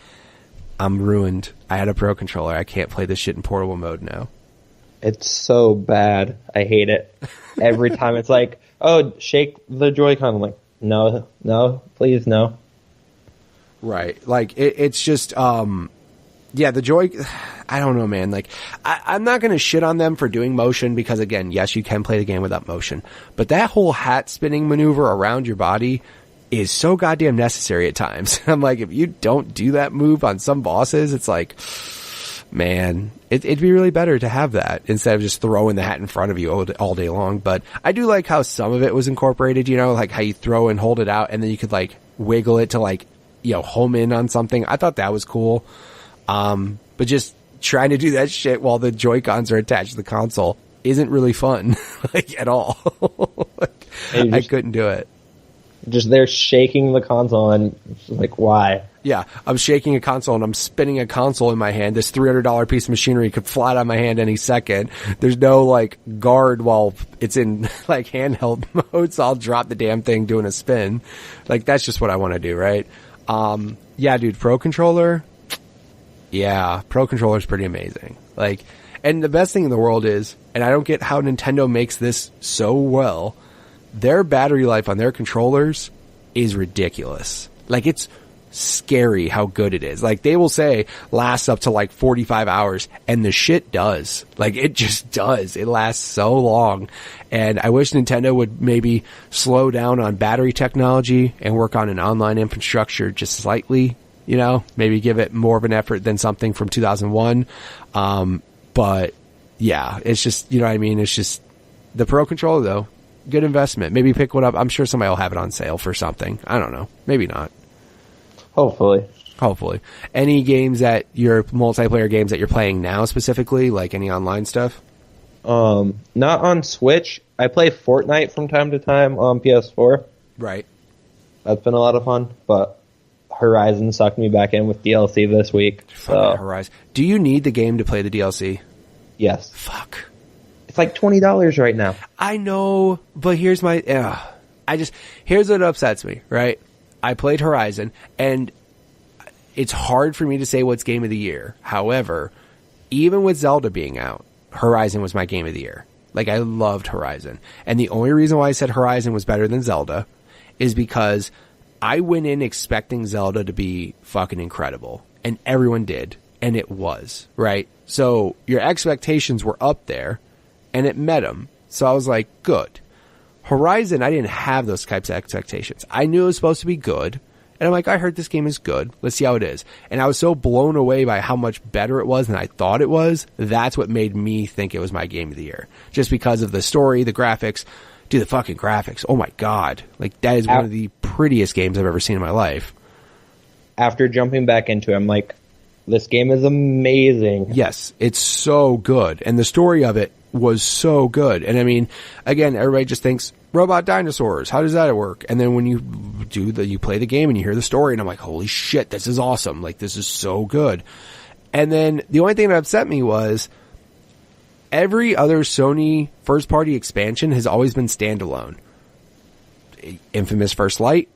I'm ruined. I had a Pro controller. I can't play this shit in portable mode now. It's so bad. I hate it. Every time it's like, oh, shake the Joy-Con. I'm like, no, please, no. Right. Like, it's just, yeah, the Joy, I don't know, man. Like, I'm not going to shit on them for doing motion because, again, yes, you can play the game without motion. But that whole hat spinning maneuver around your body is so goddamn necessary at times. I'm like, if you don't do that move on some bosses, it's like, man, it'd be really better to have that instead of just throwing the hat in front of you all day long. But I do like how some of it was incorporated, you know, like how you throw and hold it out and then you could, like, wiggle it to, like, you know, home in on something. I thought that was cool. But just trying to do that shit while the Joy-Cons are attached to the console isn't really fun, like, at all. Like, I couldn't do it. Just they're shaking the console and it's like, why? Yeah, I'm shaking a console and I'm spinning a console in my hand. This $300 piece of machinery could fly out of my hand any second. There's no, like, guard while it's in, like, handheld mode, so I'll drop the damn thing doing a spin. Like, that's just what I want to do, right? Yeah, dude, Pro controller. Yeah, Pro controller is pretty amazing. Like, and the best thing in the world is, and I don't get how Nintendo makes this so well, their battery life on their controllers is ridiculous. Like, it's scary how good it is. Like, they will say lasts up to like 45 hours, and the shit does. Like, it just does. It lasts so long. And I wish Nintendo would maybe slow down on battery technology and work on an online infrastructure just slightly, you know, maybe give it more of an effort than something from 2001. But yeah, it's just, you know what I mean? It's just the Pro controller though. Good investment. Maybe pick one up. I'm sure somebody will have it on sale for something. I don't know. Maybe not. Hopefully. Any games that your multiplayer games that you're playing now specifically, like any online stuff? Not on Switch. I play Fortnite from time to time on PS4. Right. That's been a lot of fun, but Horizon sucked me back in with DLC this week. Fucking Horizon. Do you need the game to play the DLC? Yes. Fuck. It's like $20 right now. I know, but here's here's what upsets me, right? I played Horizon, and it's hard for me to say what's game of the year. However, even with Zelda being out, Horizon was my game of the year. Like, I loved Horizon. And the only reason why I said Horizon was better than Zelda is because I went in expecting Zelda to be fucking incredible. And everyone did. And it was, right? So your expectations were up there, and it met them. So I was like, good. Horizon, I didn't have those types of expectations. I knew it was supposed to be good. And I'm like, I heard this game is good. Let's see how it is. And I was so blown away by how much better it was than I thought it was. That's what made me think it was my game of the year. Just because of the story, the graphics. Dude, the fucking graphics. Oh my God. Like, that is one of the prettiest games I've ever seen in my life. After jumping back into it, I'm like, this game is amazing. Yes, it's so good. And the story of it was so good. And I mean, again, everybody just thinks robot dinosaurs. How does that work? And then when you you play the game and you hear the story, and I'm like, holy shit, this is awesome. Like, this is so good. And then the only thing that upset me was every other Sony first party expansion has always been standalone. Infamous First Light,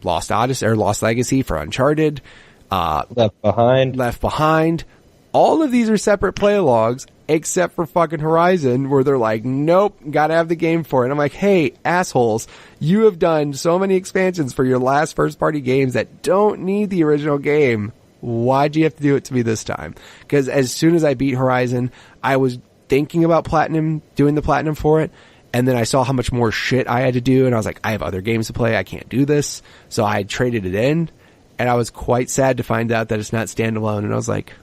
Lost Odyssey or Lost Legacy for Uncharted, Left Behind. All of these are separate play-logs, except for fucking Horizon, where they're like, nope, gotta have the game for it. I'm like, hey, assholes, you have done so many expansions for your last first-party games that don't need the original game. Why'd you have to do it to me this time? Because as soon as I beat Horizon, I was thinking about doing the platinum for it, and then I saw how much more shit I had to do, and I was like, I have other games to play, I can't do this. So I traded it in, and I was quite sad to find out that it's not standalone, and I was like,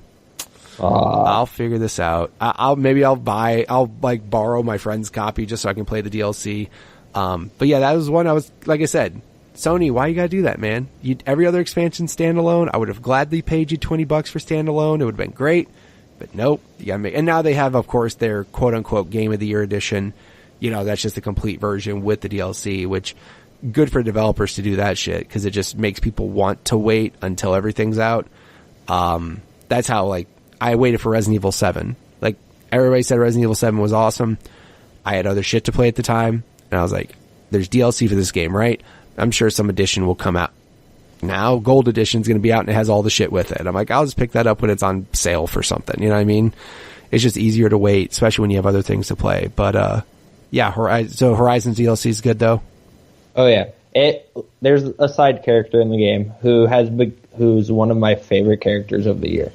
I'll figure this out. I'll borrow my friend's copy just so I can play the DLC. But yeah, that was one I was, like I said, Sony, why you gotta do that, man? Every other expansion standalone, I would have gladly paid you $20 for standalone. It would have been great, but nope. You gotta and now they have, of course, their quote unquote Game of the Year edition. You know, that's just the complete version with the DLC, which good for developers to do that shit because it just makes people want to wait until everything's out. That's how, like, I waited for Resident Evil 7. Like, everybody said Resident Evil 7 was awesome. I had other shit to play at the time, and I was like, there's DLC for this game, right? I'm sure some edition will come out. Now, Gold Edition's going to be out, and it has all the shit with it. I'm like, I'll just pick that up when it's on sale for something, you know what I mean? It's just easier to wait, especially when you have other things to play. But, yeah, so Horizon's DLC is good, though? Oh, yeah. There's a side character in the game who's one of my favorite characters of the year.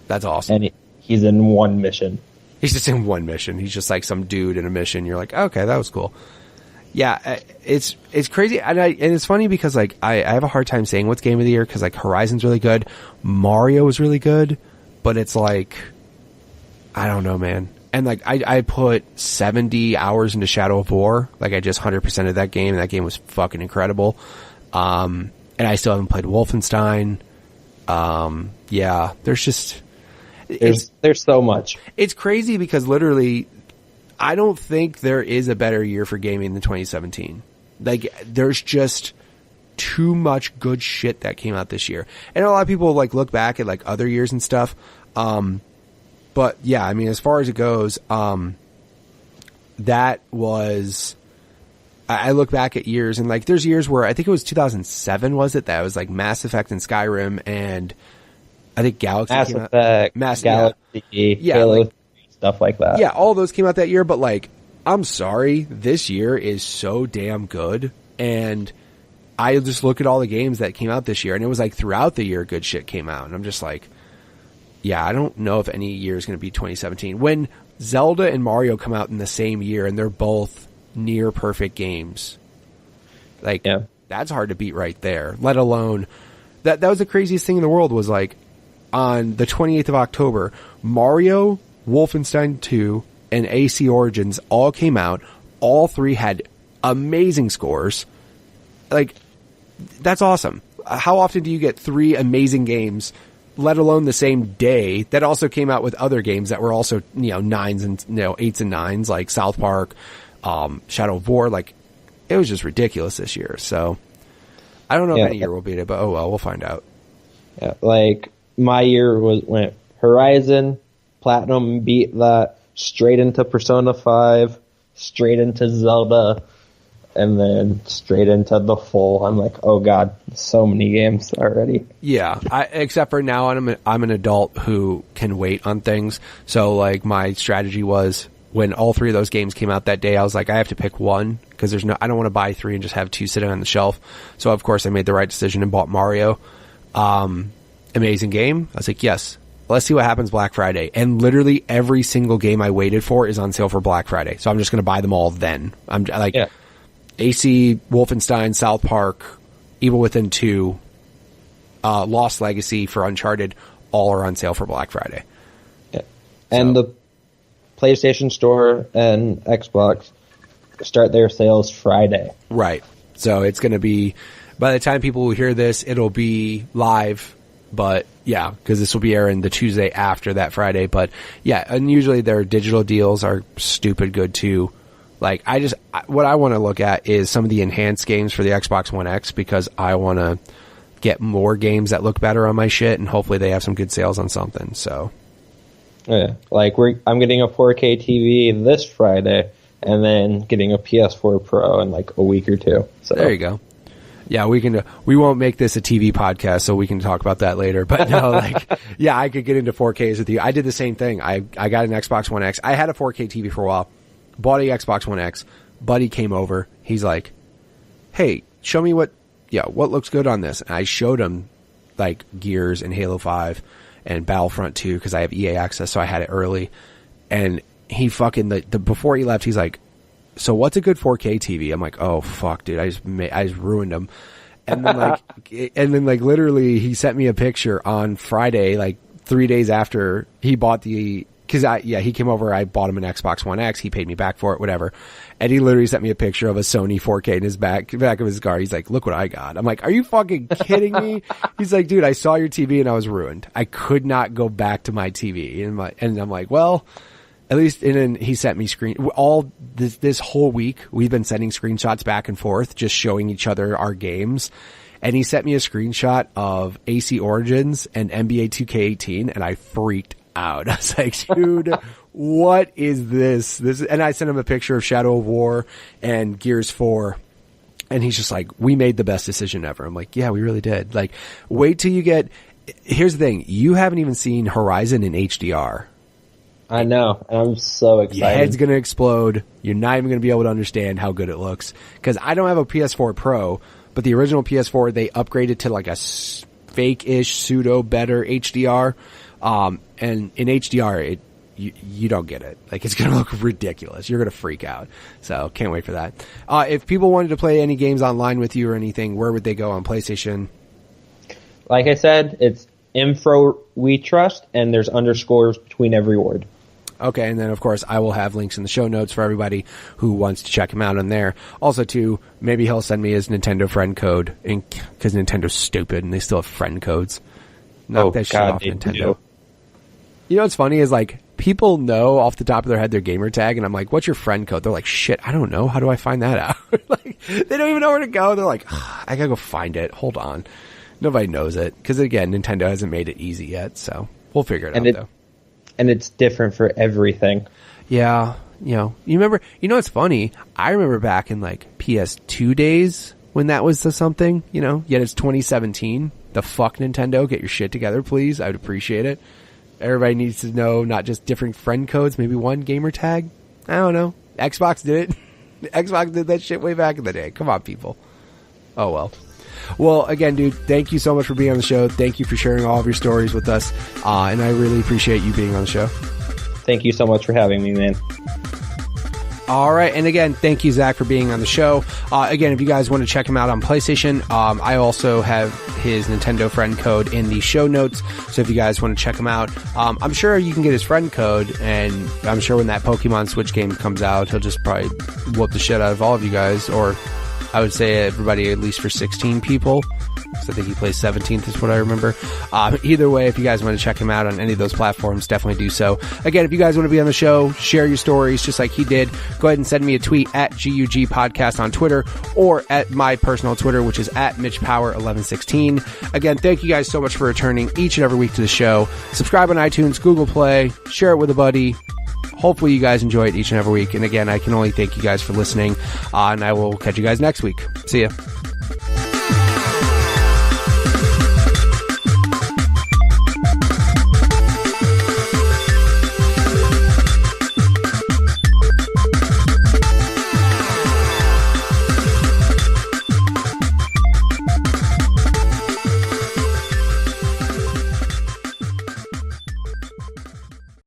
That's awesome. And he's in one mission. He's just in one mission. He's just like some dude in a mission. You're like, okay, that was cool. Yeah, it's crazy. And it's funny because, like, I have a hard time saying what's game of the year because, like, Horizon's really good. Mario is really good. But it's like, I don't know, man. And, like, I put 70 hours into Shadow of War. Like, I just 100%ed that game. And that game was fucking incredible. And I still haven't played Wolfenstein. Yeah, there's so much. It's crazy because literally, I don't think there is a better year for gaming than 2017. Like, there's just too much good shit that came out this year. And a lot of people, like, look back at, like, other years and stuff. But yeah, I mean, as far as it goes, that was, I look back at years and, like, there's years where I think it was 2007, was it? That was like Mass Effect and Skyrim and I think Galaxy Mass came Effect, out. Galaxy, yeah, Halo, like, stuff like that. Yeah, all those came out that year, but, like, I'm sorry, this year is so damn good. And I just look at all the games that came out this year and it was like throughout the year good shit came out. And I'm just like, yeah, I don't know if any year is going to be 2017. When Zelda and Mario come out in the same year and they're both near perfect games, like, yeah, that's hard to beat right there. Let alone that was the craziest thing in the world was, like, on the 28th of October, Mario, Wolfenstein 2, and AC Origins all came out. All three had amazing scores. Like, that's awesome. How often do you get three amazing games, let alone the same day, that also came out with other games that were also, you know, 9s and, you know, 8s and 9s, like South Park, Shadow of War. Like, it was just ridiculous this year. So I don't know if any year will beat it, but oh well, we'll find out. Yeah, like, my year went Horizon, Platinum beat that, straight into Persona 5, straight into Zelda, and then straight into the full. I'm like, oh god, so many games already. Yeah, except for now, I'm an adult who can wait on things. So like my strategy was when all three of those games came out that day, I was like, I have to pick one because I don't want to buy three and just have two sitting on the shelf. So of course I made the right decision and bought Mario. Amazing game. I was like, yes, let's see what happens Black Friday. And literally every single game I waited for is on sale for Black Friday. So I'm just going to buy them all then. I'm like, yeah. AC, Wolfenstein, South Park, Evil Within 2, Lost Legacy for Uncharted, all are on sale for Black Friday. Yeah. And the PlayStation Store and Xbox start their sales Friday. Right. So it's going to be, by the time people will hear this, it'll be live. But yeah, because this will be airing the Tuesday after that Friday. But yeah, and usually their digital deals are stupid good too. Like, what I want to look at is some of the enhanced games for the Xbox One X because I want to get more games that look better on my shit, and hopefully they have some good sales on something. So, yeah, like I'm getting a 4K TV this Friday, and then getting a PS4 Pro in like a week or two. So there you go. Yeah, we won't make this a TV podcast, so we can talk about that later. But no, like, yeah, I could get into 4Ks with you. I did the same thing. I got an Xbox One X. I had a 4K TV for a while. Bought a Xbox One X. Buddy came over. He's like, hey, show me what looks good on this. And I showed him like Gears and Halo 5 and Battlefront 2 because I have EA access, so I had it early. And he fucking, before he left, he's like, so what's a good 4K TV? I'm like, oh fuck, dude, I just ruined him. And then like, literally he sent me a picture on Friday, like 3 days after he bought because he came over, I bought him an Xbox One X, he paid me back for it, whatever. And he literally sent me a picture of a Sony 4K in his back of his car. He's like, look what I got. I'm like, are you fucking kidding me? He's like, dude, I saw your TV and I was ruined. I could not go back to my TV. And I'm like, well, at least, and then he sent me all this whole week, we've been sending screenshots back and forth, just showing each other our games. And he sent me a screenshot of AC Origins and NBA 2K18, and I freaked out. I was like, dude, what is this? And I sent him a picture of Shadow of War and Gears 4. And he's just like, we made the best decision ever. I'm like, yeah, we really did. Like, wait till you here's the thing. You haven't even seen Horizon in HDR. I know. I'm so excited. Your head's going to explode. You're not even going to be able to understand how good it looks. Because I don't have a PS4 Pro, but the original PS4, they upgraded to like a fake-ish, pseudo-better HDR. And in HDR, you don't get it. Like, it's going to look ridiculous. You're going to freak out. So, can't wait for that. If people wanted to play any games online with you or anything, where would they go on PlayStation? Like I said, it's info we trust, and there's underscores between every word. Okay, and then, of course, I will have links in the show notes for everybody who wants to check him out on there. Also, too, maybe he'll send me his Nintendo friend code, because Nintendo's stupid, and they still have friend codes. Knock that shit off, Nintendo. You know what's funny is, like, people know off the top of their head their gamer tag, and I'm like, what's your friend code? They're like, shit, I don't know. How do I find that out? Like, they don't even know where to go. They're like, I gotta go find it. Hold on. Nobody knows it. Because, again, Nintendo hasn't made it easy yet, so we'll figure it out, though. And it's different for everything. Yeah. You remember, what's funny? I remember back in, like, PS2 days when that was something, yet it's 2017. The fuck, Nintendo, get your shit together, please. I would appreciate it. Everybody needs to know not just different friend codes, maybe one gamer tag. I don't know. Xbox did it. Xbox did that shit way back in the day. Come on, people. Oh, well. Well, again, dude, thank you so much for being on the show. Thank you for sharing all of your stories with us. And I really appreciate you being on the show. Thank you so much for having me, man. All right. And again, thank you, Zach, for being on the show. Again, if you guys want to check him out on PlayStation, I also have his Nintendo friend code in the show notes. So if you guys want to check him out, I'm sure you can get his friend code. And I'm sure when that Pokemon Switch game comes out, he'll just probably whoop the shit out of all of you guys. Or I would say everybody, at least for 16 people. So I think he plays 17th is what I remember. Either way, if you guys want to check him out on any of those platforms, definitely do so. Again, if you guys want to be on the show, share your stories just like he did, go ahead and send me a tweet at GUG Podcast on Twitter or at my personal Twitter, which is at MitchPower1116. Again, thank you guys so much for returning each and every week to the show. Subscribe on iTunes, Google Play, share it with a buddy. hopefully you guys enjoy it each and every week. And again, I can only thank you guys for listening, and I will catch you guys next week. See ya.